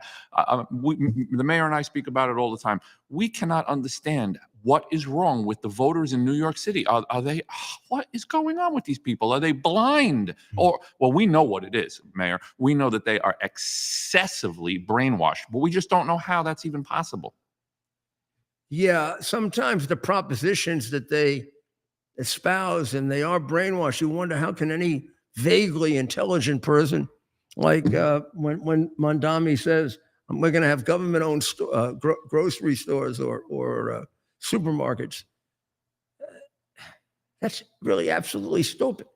mayor and I speak about it all the time. We cannot understand what is wrong with the voters in New York City. Are they? What is going on with these people? Are they blind? Or, well, we know what it is, Mayor. We know that they are excessively brainwashed, but we just don't know how that's even possible. Yeah, sometimes the propositions that they espouse, and they are brainwashed. You wonder, how can any vaguely intelligent person, like when Mondami says, we're going to have government-owned grocery stores or supermarkets. That's really absolutely stupid.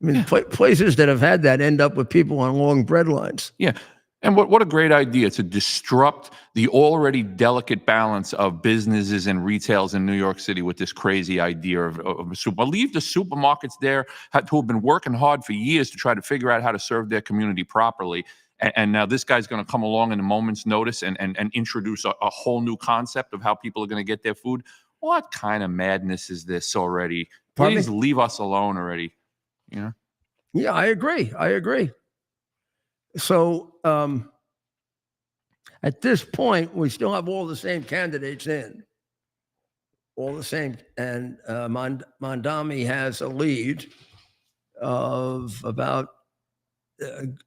I mean, places that have had that end up with people on long bread lines. Yeah. And what a great idea to disrupt the already delicate balance of businesses and retails in New York City with this crazy idea of a super. Leave the supermarkets there who have been working hard for years to try to figure out how to serve their community properly. And now this guy's going to come along in a moment's notice and introduce a whole new concept of how people are going to get their food. What kind of madness is this already? Please leave us alone already. Yeah, I agree. So at this point, we still have all the same candidates in. All the same. And Mondami has a lead of about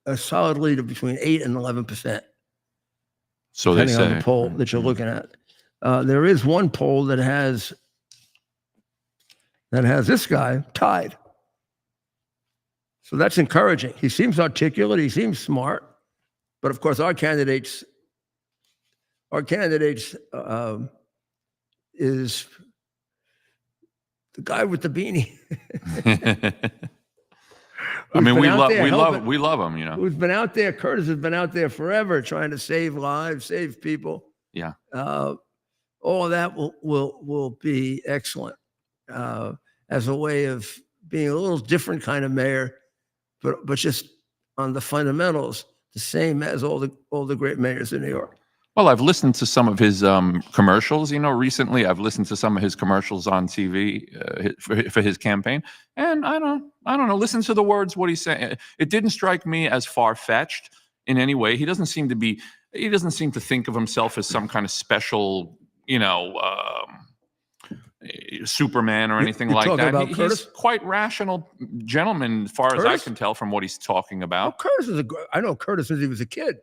a solid lead of between 8 and 11%. So they say. Depending on the poll that you're looking at. There is one poll that has this guy tied. So that's encouraging. He seems articulate. He seems smart. But of course, our candidates is the guy with the beanie. I mean, we love him, Who's been out there? Curtis has been out there forever, trying to save lives, save people. Yeah. All of that will be excellent as a way of being a little different kind of mayor, but just on the fundamentals, the same as all the great mayors in New York. Well, I've listened to some of his commercials, recently. I've listened to some of his commercials on TV for his campaign. And I don't know, listen to the words, what he's saying. It didn't strike me as far-fetched in any way. He doesn't seem to think of himself as some kind of special, Superman or anything like that. He's quite rational gentleman, as far as I can tell from what he's talking about. I know Curtis since he was a kid.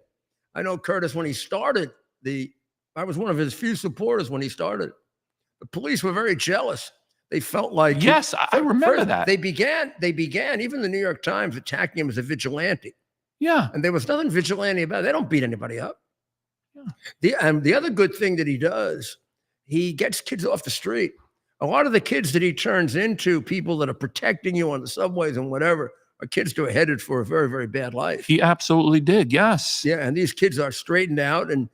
I know Curtis when he started I was one of his few supporters when he started. The police were very jealous. They felt like I remember that. They began, even the New York Times attacking him as a vigilante. Yeah. And there was nothing vigilante about it. They don't beat anybody up. Yeah. The other good thing that he does, he gets kids off the street. A lot of the kids that he turns into people that are protecting you on the subways and whatever are kids who are headed for a very, very bad life. He absolutely did. Yes. Yeah, and these kids are straightened out, and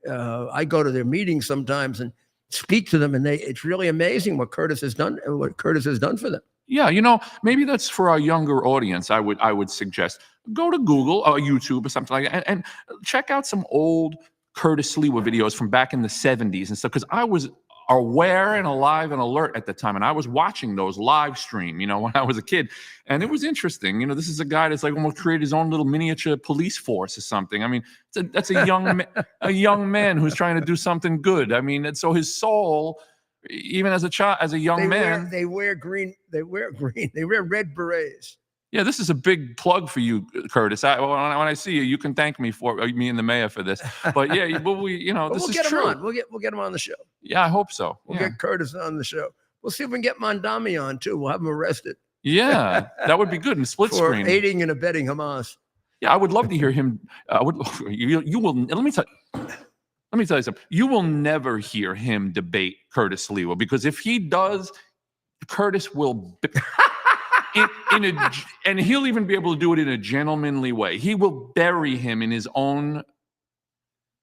I go to their meetings sometimes and speak to them, and it's really amazing what Curtis has done for them. Yeah, maybe that's for our younger audience. I would suggest go to Google or YouTube or something like that, and check out some old Curtis Lewa videos from back in the 70s and stuff. Because I was aware and alive and alert at the time, and I was watching those live stream, when I was a kid, and it was interesting. This is a guy that's like almost created his own little miniature police force or something. I mean, that's a young man who's trying to do something good. I mean, and so his soul, even as a child, as a young man, they wear red berets. Yeah, this is a big plug for you, Curtis. When I see you, you can thank me for me and the mayor for this. But yeah, but this is true. We'll get him on the show. Yeah, I hope so. We'll get Curtis on the show. We'll see if we can get Mondami on too. We'll have him arrested. Yeah, that would be good in split screen. For aiding and abetting Hamas. Yeah, I would love to hear him. You will. Let me tell you something. You will never hear him debate Curtis Lewa, because if he does, Curtis will. And he'll even be able to do it in a gentlemanly way. He will bury him in his own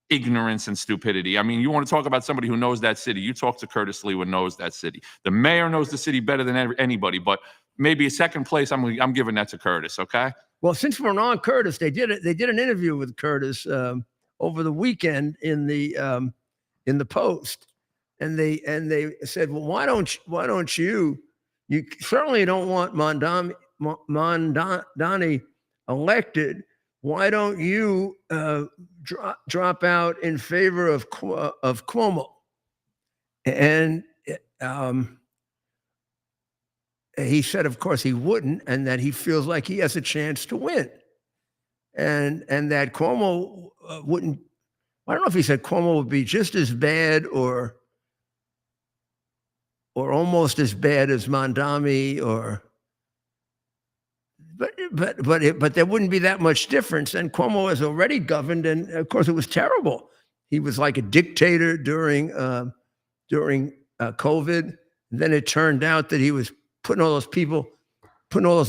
ignorance and stupidity. I mean, you want to talk about somebody who knows that city. You talk to Curtis Lewa, knows that city. The mayor knows the city better than anybody, but maybe a second place, I'm giving that to Curtis, okay? Well, since we're on Curtis, they did an interview with Curtis over the weekend in the Post. And they said, well, why don't you certainly don't want Mondani elected. Why don't you drop out in favor of Cuomo? And he said, of course, he wouldn't, and that he feels like he has a chance to win, and that Cuomo wouldn't. I don't know if he said Cuomo would be just as bad or almost as bad as Mondami, but there wouldn't be that much difference. And Cuomo has already governed, and of course it was terrible. He was like a dictator during COVID. And then it turned out that he was putting all those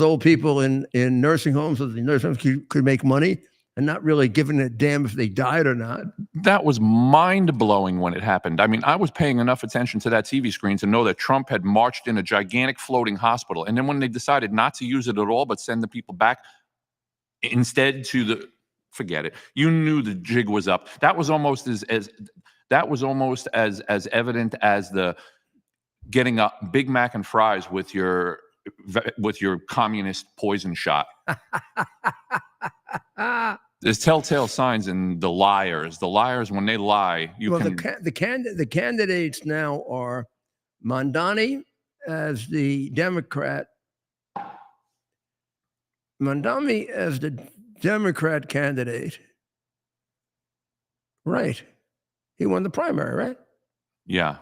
old people in nursing homes so that the nursing homes could make money, and not really giving a damn if they died or not. That was mind-blowing when it happened. I mean, I was paying enough attention to that TV screen to know that Trump had marched in a gigantic floating hospital. And then when they decided not to use it at all, but send the people back instead to forget it. You knew the jig was up. That was almost as evident as the getting a Big Mac and fries with your communist poison shot. There's telltale signs in the liars. The liars, when they lie, the candidates now are Mondani as the Democrat. Mondani as the Democrat candidate. Right. He won the primary, right? Yeah,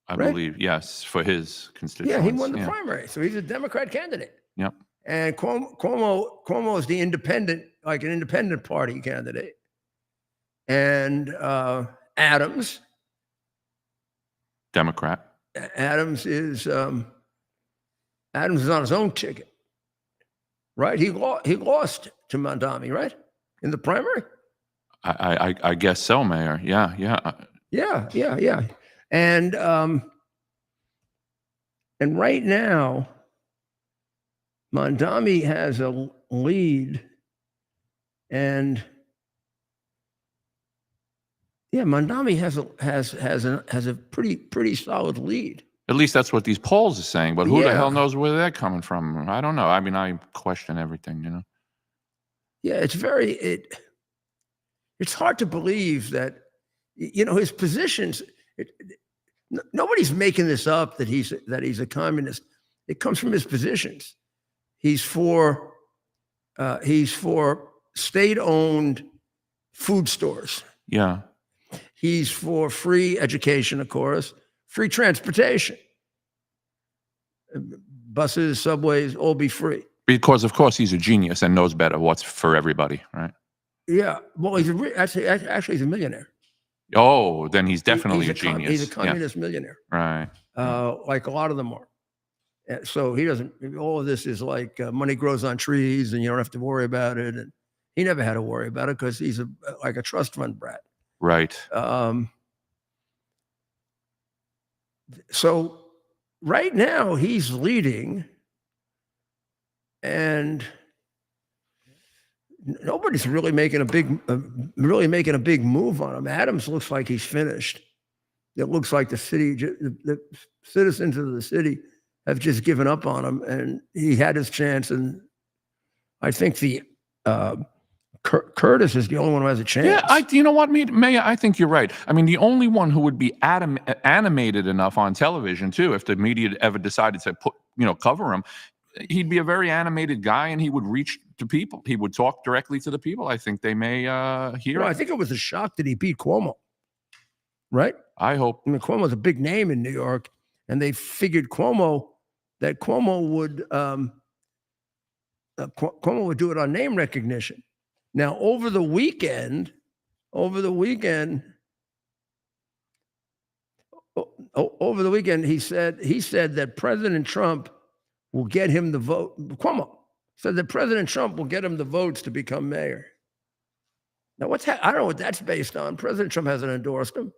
I believe. Yes, for his constituents. Yeah, he won the primary. So he's a Democrat candidate. Yep. And Cuomo is the independent, like an independent party candidate. And Adams, Democrat. Adams is on his own ticket, right? He lost to Mondami, right, in the primary. I guess so, Mayor. Yeah. And right now, Mondami has a lead, and Mondami has a pretty solid lead. At least that's what these polls are saying. But who the hell knows where they're coming from? I don't know. I mean, I question everything, Yeah, it's hard to believe that, his positions. Nobody's making this up that he's a communist. It comes from his positions. He's for state-owned food stores. Yeah. He's for free education, of course, free transportation. Buses, subways, all be free. Because, of course, he's a genius and knows better what's for everybody, right? Yeah. Well, actually, he's a millionaire. Oh, then he's definitely a genius. He's a communist millionaire. Right. Like a lot of them are. So he doesn't. All of this is like money grows on trees, and you don't have to worry about it. And he never had to worry about it because he's like a trust fund brat. Right. So right now he's leading, and nobody's really making a big move on him. Adams looks like he's finished. It looks like the citizens of the city have just given up on him, and he had his chance. And I think Curtis is the only one who has a chance. Yeah, you know what, Mayor? I think you're right. I mean, the only one who would be animated enough on television too, if the media ever decided to cover him, he'd be a very animated guy, and he would reach to people. He would talk directly to the people. I think they may hear. I think it was a shock that he beat Cuomo. Right? I hope. I mean, Cuomo's a big name in New York, and they figured Cuomo would do it on name recognition. Now, over the weekend, he said that President Trump will get him the vote. Cuomo said that President Trump will get him the votes to become mayor. Now, I don't know what that's based on. President Trump hasn't endorsed him.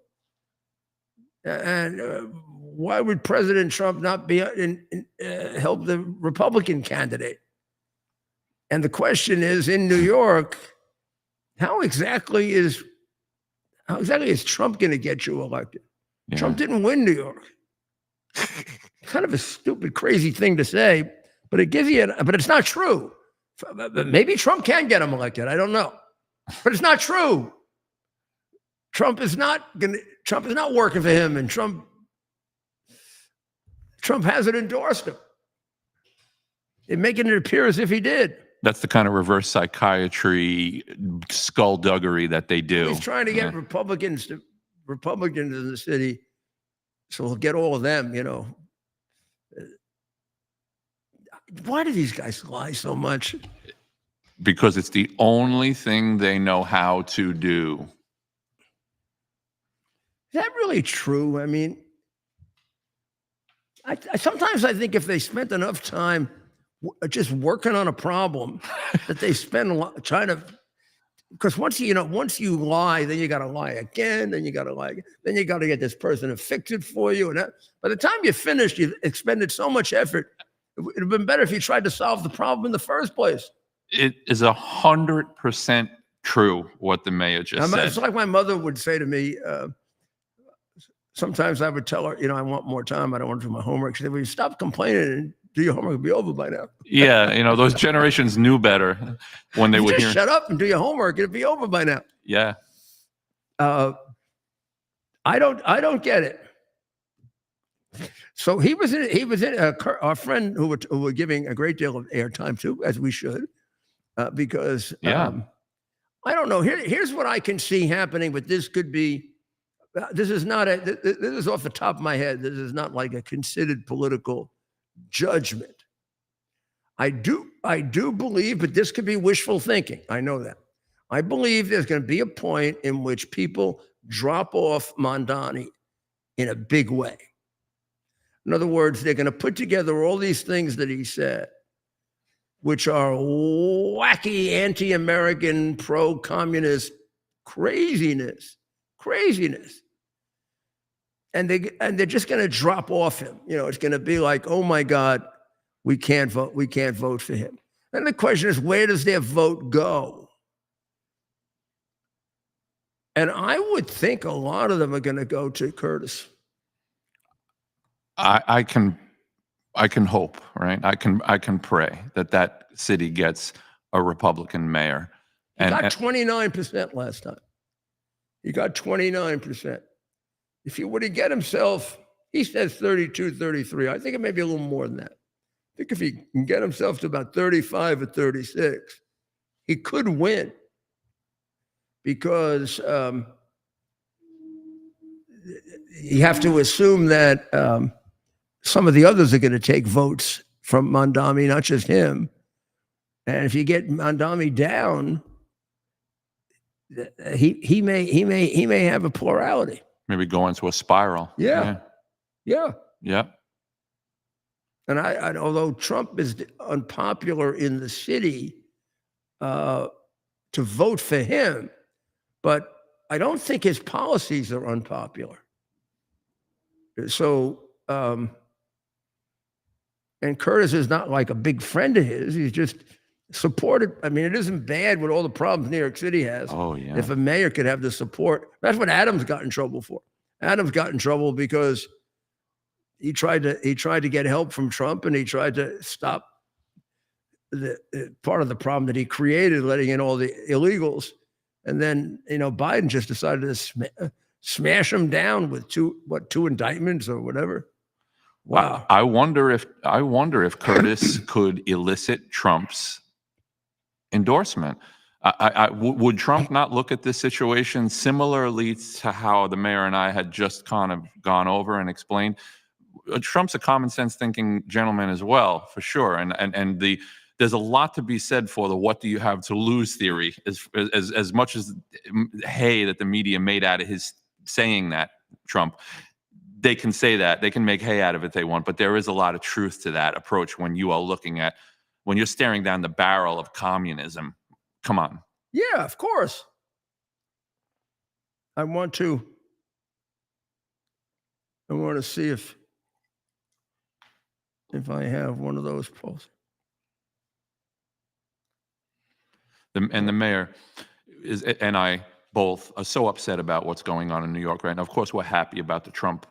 And why would President Trump not be help the Republican candidate? And the question is, in New York, how exactly is Trump going to get you elected? Yeah. Trump didn't win New York. Kind of a stupid, crazy thing to say, but it gives you. But it's not true. Maybe Trump can get him elected. I don't know, but it's not true. Trump is not working for him, and Trump hasn't endorsed him. They're making it appear as if he did. That's the kind of reverse psychiatry, skullduggery that they do. He's trying to get Republicans in the city, so he'll get all of them. Why do these guys lie so much? Because it's the only thing they know how to do. Is that really true? I mean, I sometimes I think if they spent enough time just working on a problem, that they spend a lot trying to. Because once you lie, then you got to lie again, then you got to lie again, then you got to get this person to fix it for you, and by the time you're finished, you've expended so much effort. It would have been better if you tried to solve the problem in the first place. It is 100% true what the mayor just said. It's like my mother would say to me. Sometimes I would tell her, I want more time. I don't want to do my homework. She said, well, you stop complaining and do your homework. It'll be over by now. Yeah, those generations knew better when they would just shut up and do your homework. It'll be over by now. Yeah. I don't get it. So he was in our friend who we're giving a great deal of airtime to, as we should, because I don't know. Here's what I can see happening, but this could be. This is off the top of my head. This is not like a considered political judgment. I do believe, but this could be wishful thinking. I know that. I believe there's going to be a point in which people drop off Mondani in a big way. In other words, they're going to put together all these things that he said, which are wacky, anti-American, pro-communist craziness. And they're just going to drop off him. It's going to be like, oh my God, we can't vote for him. Then the question is, where does their vote go? And I would think a lot of them are going to go to Curtis. I can hope, right? I can pray that city gets a Republican mayor. He got 29% last time. He got 29%. If he were to get himself, he says 32, 33. I think it may be a little more than that. I think if he can get himself to about 35 or 36, he could win. Because you have to assume that some of the others are going to take votes from Mondani, not just him. And if you get Mondami down, he may have a plurality. Maybe go into a spiral. Yeah. Yeah. And I although Trump is unpopular in the city, to vote for him, but I don't think his policies are unpopular. So, and Curtis is not like a big friend of his. He's just supported. I mean, it isn't bad with all the problems New York City has. Oh, yeah. If a mayor could have the support, that's what Adams got in trouble for. Adams got in trouble because he tried to get help from Trump, and he tried to stop the part of the problem that he created, letting in all the illegals. And then, Biden just decided to smash him down with two indictments or whatever. Wow. I wonder if Curtis could elicit Trump's endorsement. Would Trump not look at this situation similarly to how the mayor and I had just kind of gone over and explained? Trump's a common sense thinking gentleman as well, for sure. And there's a lot to be said for the "what do you have to lose" theory, as much as hay that the media made out of his saying that Trump. They can say that, they can make hay out of it they want, but there is a lot of truth to that approach when you're staring down the barrel of communism. Come on. Yeah, of course. I want to see if I have one of those posts. And the mayor and I both are so upset about what's going on in New York right now. Of course, we're happy about the Trump.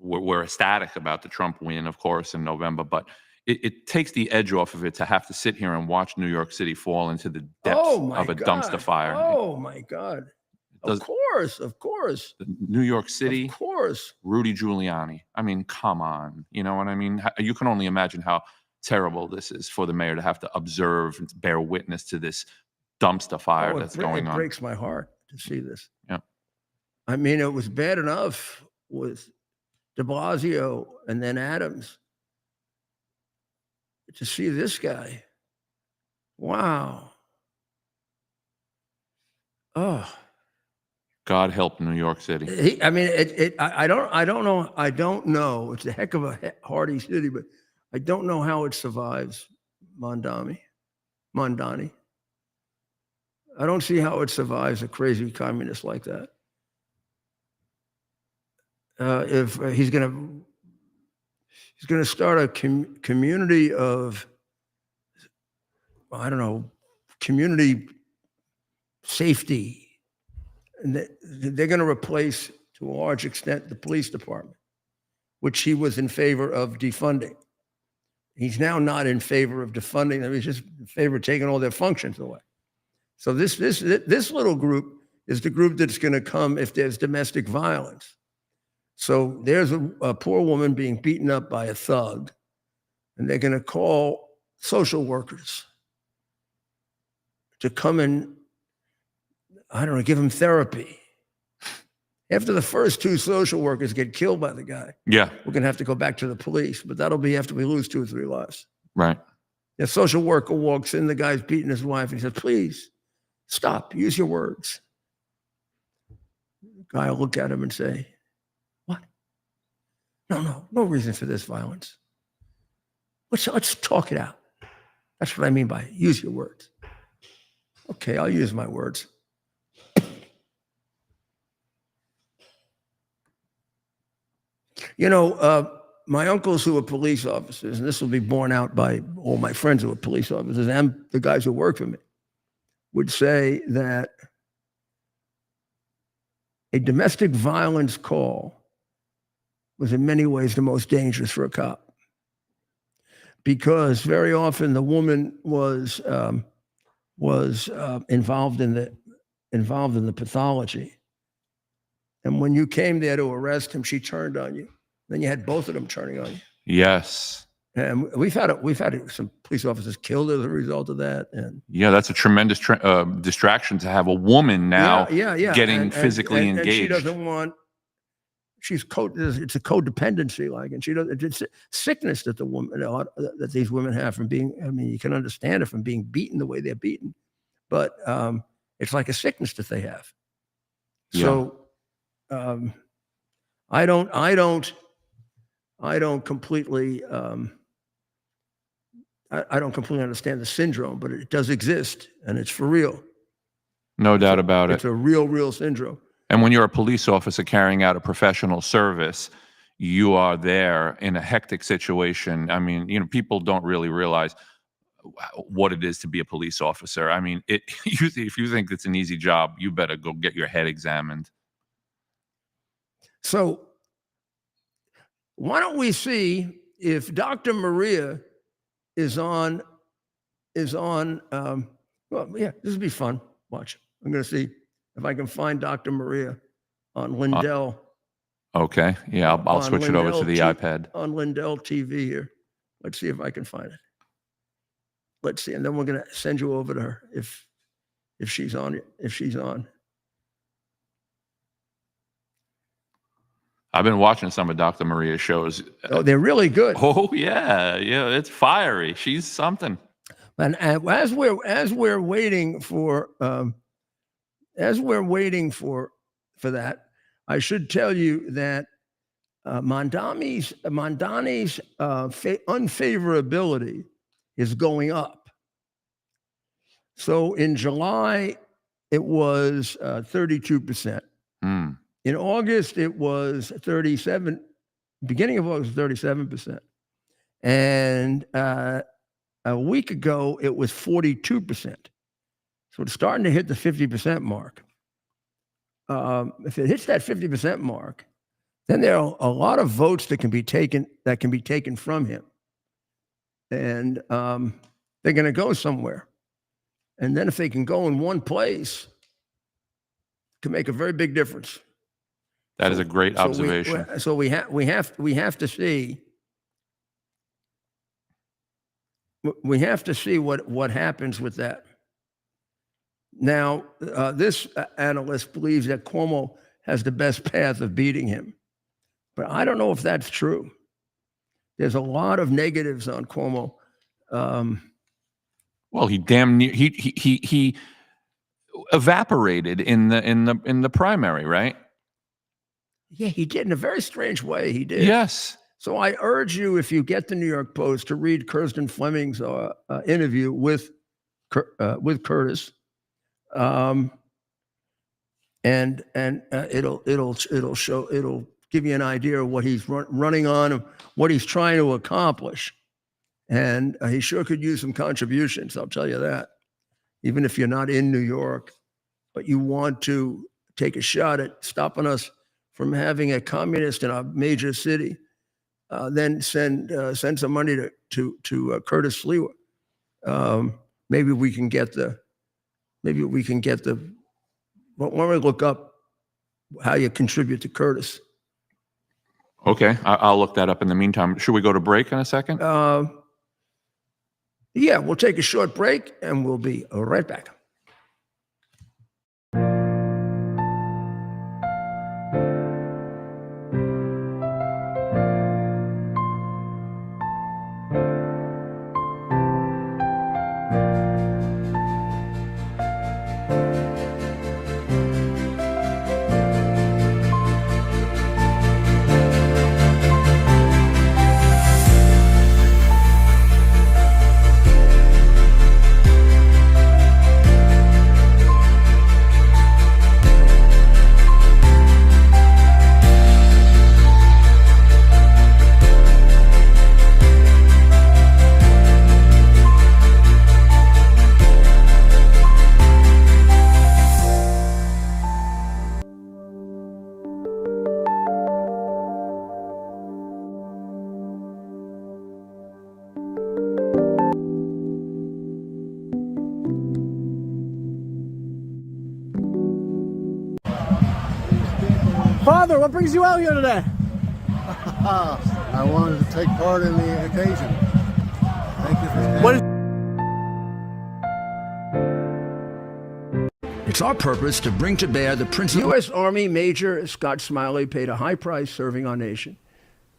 We're ecstatic about the Trump win, of course, in November. But it takes the edge off of it to have to sit here and watch New York City fall into the depths of a dumpster fire. Oh my God! Of course. New York City, of course. Rudy Giuliani. I mean, come on. You know what I mean? You can only imagine how terrible this is for the mayor to have to observe and bear witness to this dumpster fire that's going on. It breaks my heart to see this. Yeah. I mean, it was bad enough with de Blasio and then Adams. To see this guy. Wow. Oh. God help New York City. I mean, I don't know. It's a heck of a hardy city, but I don't know how it survives Mondani. I don't see how it survives a crazy communist like that. If he's going to start a community of, I don't know, community safety. And they're going to replace, to a large extent, the police department, which he was in favor of defunding. He's now not in favor of defunding them. He's just in favor of taking all their functions away. So this little group is the group that's going to come if there's domestic violence. So there's a poor woman being beaten up by a thug, and they're going to call social workers to come and, I don't know, give him therapy. After the first two social workers get killed by the guy, yeah, we're going to have to go back to the police, but that'll be after we lose 2 or 3 lives. Right. The social worker walks in, the guy's beating his wife, and he says, "Please stop, use your words." The guy will look at him and say, "What? No reason for this violence. Let's talk it out. That's what I mean by use your words." Okay, I'll use my words. My uncles who were police officers, and this will be borne out by all my friends who were police officers and the guys who work for me, would say that a domestic violence call was in many ways the most dangerous for a cop, because very often the woman was involved in the pathology, and when you came there to arrest him, she turned on you. Then you had both of them turning on you. Yes. And we've had some police officers killed as a result of that. And yeah, that's a tremendous distraction to have a woman now getting physically engaged. And she doesn't want it's a codependency, like, and she doesn't. It's a sickness that the woman, that these women have from being. I mean, you can understand it from being beaten the way they're beaten, but it's like a sickness that they have. Yeah. So I don't completely. I don't completely understand the syndrome, but it does exist, and it's for real. No doubt about it. It's a real syndrome. And when you're a police officer carrying out a professional service, you are there in a hectic situation. I mean, people don't really realize what it is to be a police officer. I mean, if you think it's an easy job, you better go get your head examined. So why don't we see if Dr. Maria is on, well, yeah, this would be fun. Watch. I'm going to see if I can find Dr. Maria on Lindell. Okay. Yeah, I'll switch it over to the iPad. On Lindell TV here. Let's see if I can find it. Let's see. And then we're going to send you over to her if she's on. I've been watching some of Dr. Maria's shows. Oh, they're really good. Oh yeah, it's fiery. She's something. And as we're waiting for that, I should tell you that Mondani's unfavorability is going up. So in July, it was 32%. In August, it was 37. Beginning of August, 37%, and a week ago, it was 42%. So it's starting to hit the 50% mark. If it hits that 50% mark, then there are a lot of votes that can be taken from him, and they're going to go somewhere. And then if they can go in one place, it can make a very big difference. That is a great observation. So we have to see. We have to see what happens with that. Now, this analyst believes that Cuomo has the best path of beating him, but I don't know if that's true. There's a lot of negatives on Cuomo. Well, he evaporated in the primary, right? Yeah, he did in a very strange way. He did. Yes. So I urge you, if you get the New York Post, to read Kirsten Fleming's interview with Curtis, and it'll give you an idea of what he's running on, what he's trying to accomplish, and he sure could use some contributions. I'll tell you that. Even if you're not in New York, but you want to take a shot at stopping us from having a communist in a major city, then send some money to Curtis Sliwa. Maybe we can get the. Why don't we look up how you contribute to Curtis? Okay, I'll look that up in the meantime. Should we go to break in a second? Yeah, we'll take a short break and we'll be right back. Father, what brings you out here today? I wanted to take part in the occasion. Thank you for What is It's our purpose to bring to bear the principle. U.S. Army Major Scott Smiley paid a high price serving our nation.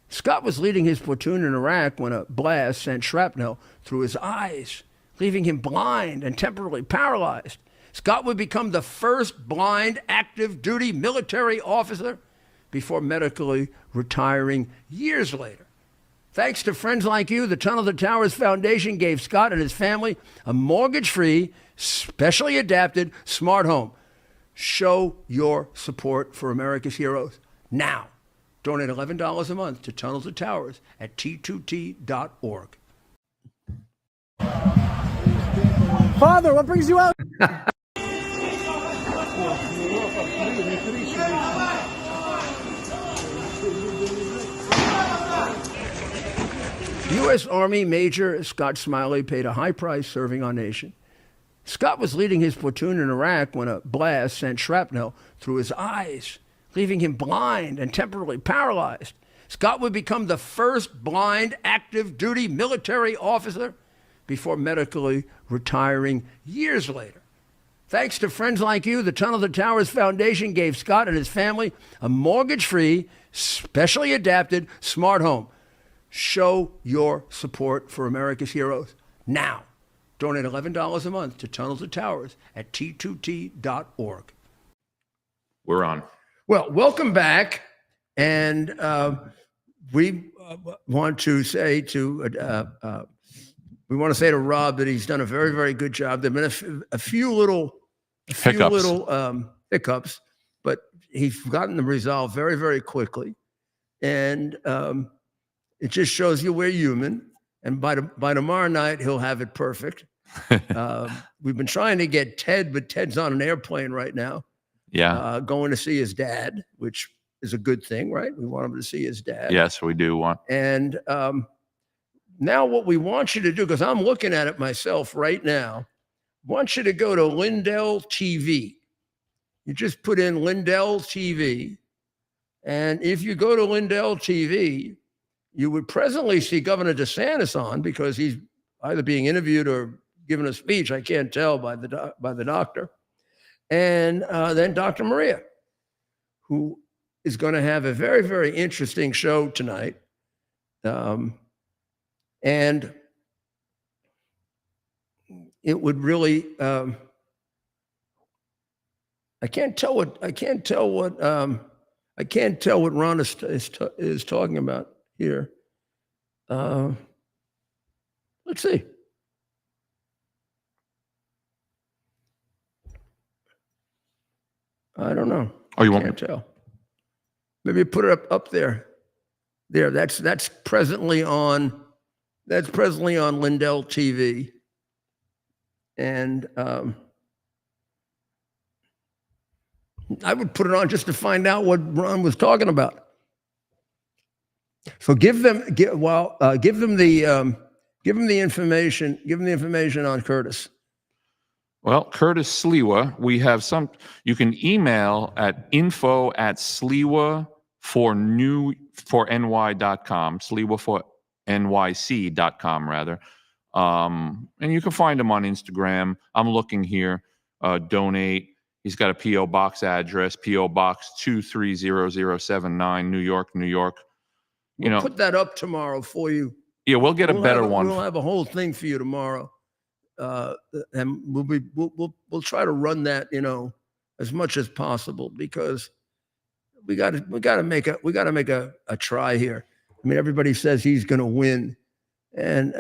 Scott was leading his platoon in Iraq when a blast sent shrapnel through his eyes, leaving him blind and temporarily paralyzed. Scott would become the first blind active duty military officer before medically retiring years later. Thanks to friends like you, the Tunnel to Towers Foundation gave Scott and his family a mortgage-free, specially adapted smart home. Show your support for America's heroes now. Donate $11 a month to Tunnel to Towers at t2t.org. Father, what brings you out? U.S. Army Major Scott Smiley paid a high price serving our nation. Scott was leading his platoon in Iraq when a blast sent shrapnel through his eyes, leaving him blind and temporarily paralyzed. Scott would become the first blind active duty military officer before medically retiring years later. Thanks to friends like you, the Tunnel to Towers Foundation gave Scott and his family a mortgage-free, specially adapted smart home. Show your support for America's heroes now. Donate $11 a month to Tunnel to Towers at t2t.org. We're on. Well, welcome back. And we want to say to Rob that he's done a very, very good job. There've been a few little hiccups, but he's gotten them resolved very, very quickly. And it just shows you we're human. And by tomorrow night, he'll have it perfect. We've been trying to get Ted, but Ted's on an airplane right now. Yeah. Going to see his dad, which is a good thing, right? We want him to see his dad. Yes, we do want. And now what we want you to do, because I'm looking at it myself right now, want you to go to Lindell TV. You just put in Lindell TV. And if you go to Lindell TV, you would presently see Governor DeSantis on, because he's either being interviewed or giving a speech. I can't tell by the doctor. And then Dr. Maria, who is going to have a very, very interesting show tonight. And it would really, I can't tell what Ron is talking about here. Let's see. I don't know. Oh, you can't tell. Maybe put it up there. There. That's presently on. That's presently on Lindell TV. And I would put it on just to find out what Ron was talking about. So give them the information. Give them the information on Curtis. Well, Curtis Sliwa, we have you can email at info@sliwa4ny.com, sliwa4nyc.com rather. And you can find him on Instagram. I'm looking here, donate. He's got a P.O. Box address, P.O. Box 230079, New York, New York. We'll put that up tomorrow for you. Yeah, we'll get a better one. We'll have a whole thing for you tomorrow. And we'll try to run that, as much as possible, because we got to make a try here. I mean, everybody says he's going to win, and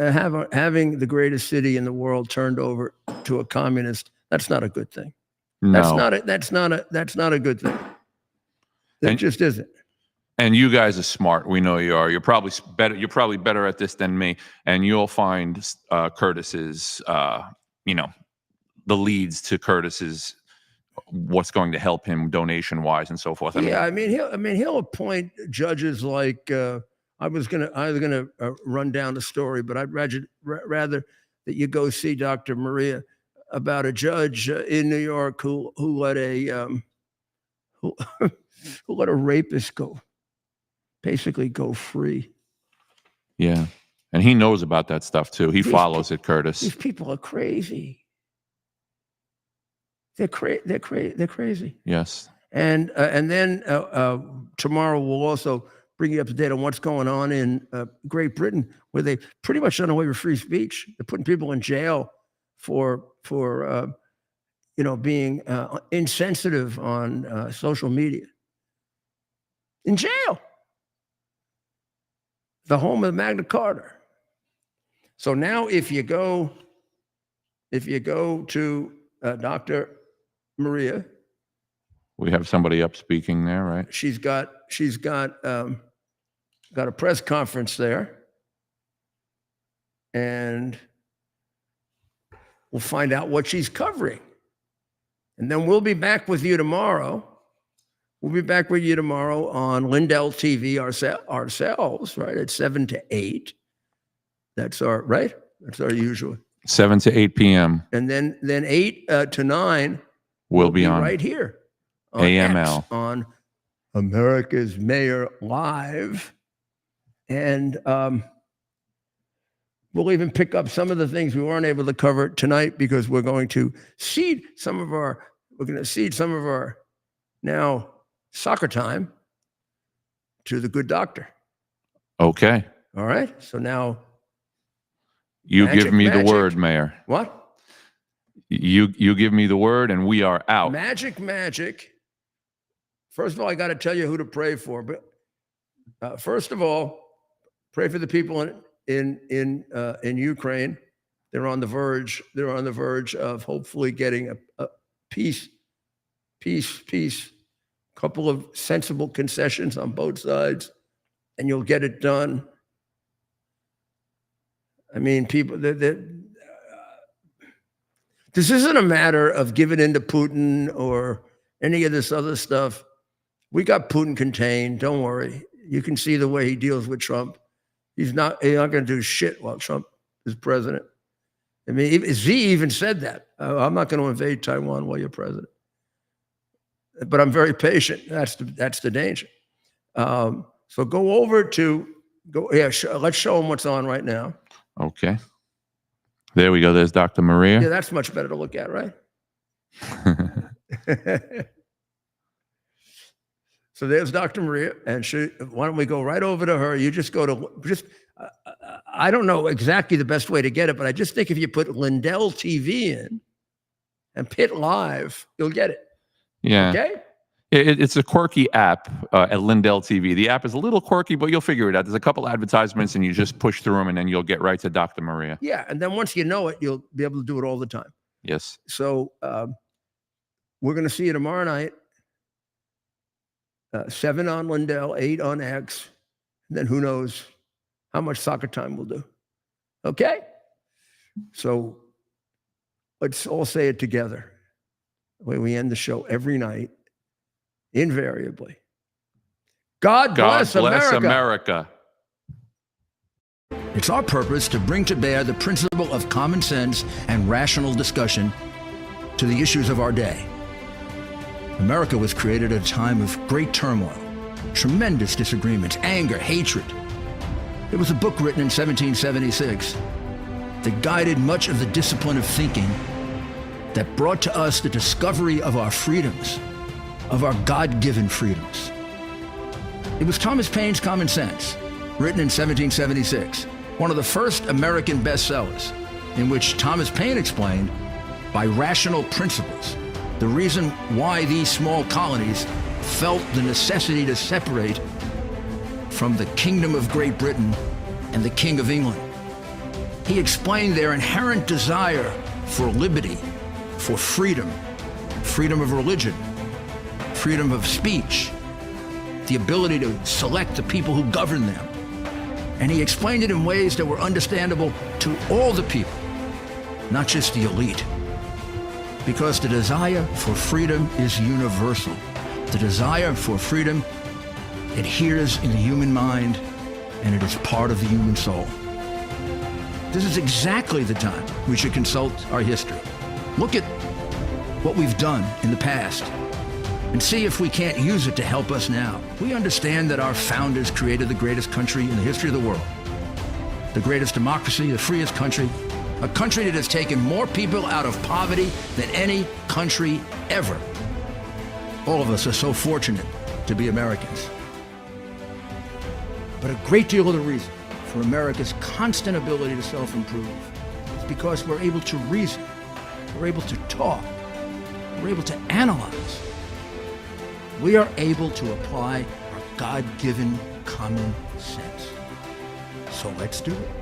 having the greatest city in the world turned over to a communist, that's not a good thing. No. That's not a good thing. It just isn't. And you guys are smart. We know you are. You're probably better at this than me. And you'll find Curtis's, the leads to Curtis's, what's going to help him donation wise and so forth. He'll appoint judges like I was gonna run down the story, but I'd rather that you go see Dr. Maria about a judge in New York who let a rapist basically go free. Yeah. And he knows about that stuff too. He follows it, Curtis. These people are crazy. They're crazy. Yes. And then tomorrow we'll also bring you up to date on what's going on in Great Britain, where they pretty much done away with free speech. They're putting people in jail for being insensitive on social media. In jail. The home of Magna Carta. So now if you go to Dr. Maria, we have somebody up speaking there, right? she's got a press conference there, and we'll find out what she's covering. And then we'll be back with you tomorrow. We'll be back with you tomorrow on Lindell TV ourselves, right, at 7 to 8. That's our usual. 7 to 8 p.m. And then 8 to 9 We'll be on right here on AML X, on America's Mayor Live. And we'll even pick up some of the things we weren't able to cover tonight, because we're going to cede some of our now soccer time to the good doctor. Okay. All right. So now you give me the word, Mayor. What? You give me the word, and we are out. Magic. First of all, I got to tell you who to pray for. But first of all, pray for the people in Ukraine. They're on the verge. They're on the verge of hopefully getting a peace. Couple of sensible concessions on both sides, and you'll get it done. I mean, people. This isn't a matter of giving in to Putin or any of this other stuff. We got Putin contained. Don't worry. You can see the way he deals with Trump. He's not going to do shit while Trump is president. I mean, Z even said that. I'm not going to invade Taiwan while you're president. But I'm very patient. That's the danger. So go over to let's show them what's on right now. Okay. There we go. There's Dr. Maria. Yeah, that's much better to look at, right? So there's Dr. Maria, and why don't we go right over to her? You just go to I don't know exactly the best way to get it, but I just think if you put Lindell TV in and Pitt Live, you'll get it. Yeah. Okay. It's a quirky app at Lindell TV. The app is a little quirky, but you'll figure it out. There's a couple advertisements, and you just push through them, and then you'll get right to Dr. Maria. Yeah, and then once you know it, you'll be able to do it all the time. Yes. So we're going to see you tomorrow night, 7 on Lindell, 8 on X, and then who knows how much soccer time we'll do. Okay? So let's all say it together, the way we end the show every night. Invariably. God bless America. It's our purpose to bring to bear the principle of common sense and rational discussion to the issues of our day. America was created at a time of great turmoil, tremendous disagreements, anger, hatred. There was a book written in 1776 that guided much of the discipline of thinking that brought to us the discovery of our freedoms, of our God-given freedoms. It was Thomas Paine's Common Sense, written in 1776, one of the first American bestsellers, in which Thomas Paine explained, by rational principles, the reason why these small colonies felt the necessity to separate from the Kingdom of Great Britain and the King of England. He explained their inherent desire for liberty, for freedom, freedom of religion, freedom of speech, the ability to select the people who govern them. And he explained it in ways that were understandable to all the people, not just the elite. Because the desire for freedom is universal. The desire for freedom adheres in the human mind, and it is part of the human soul. This is exactly the time we should consult our history. Look at what we've done in the past and see if we can't use it to help us now. We understand that our founders created the greatest country in the history of the world, the greatest democracy, the freest country, a country that has taken more people out of poverty than any country ever. All of us are so fortunate to be Americans. But a great deal of the reason for America's constant ability to self-improve is because we're able to reason, we're able to talk, we're able to analyze. We are able to apply our God-given common sense. So let's do it.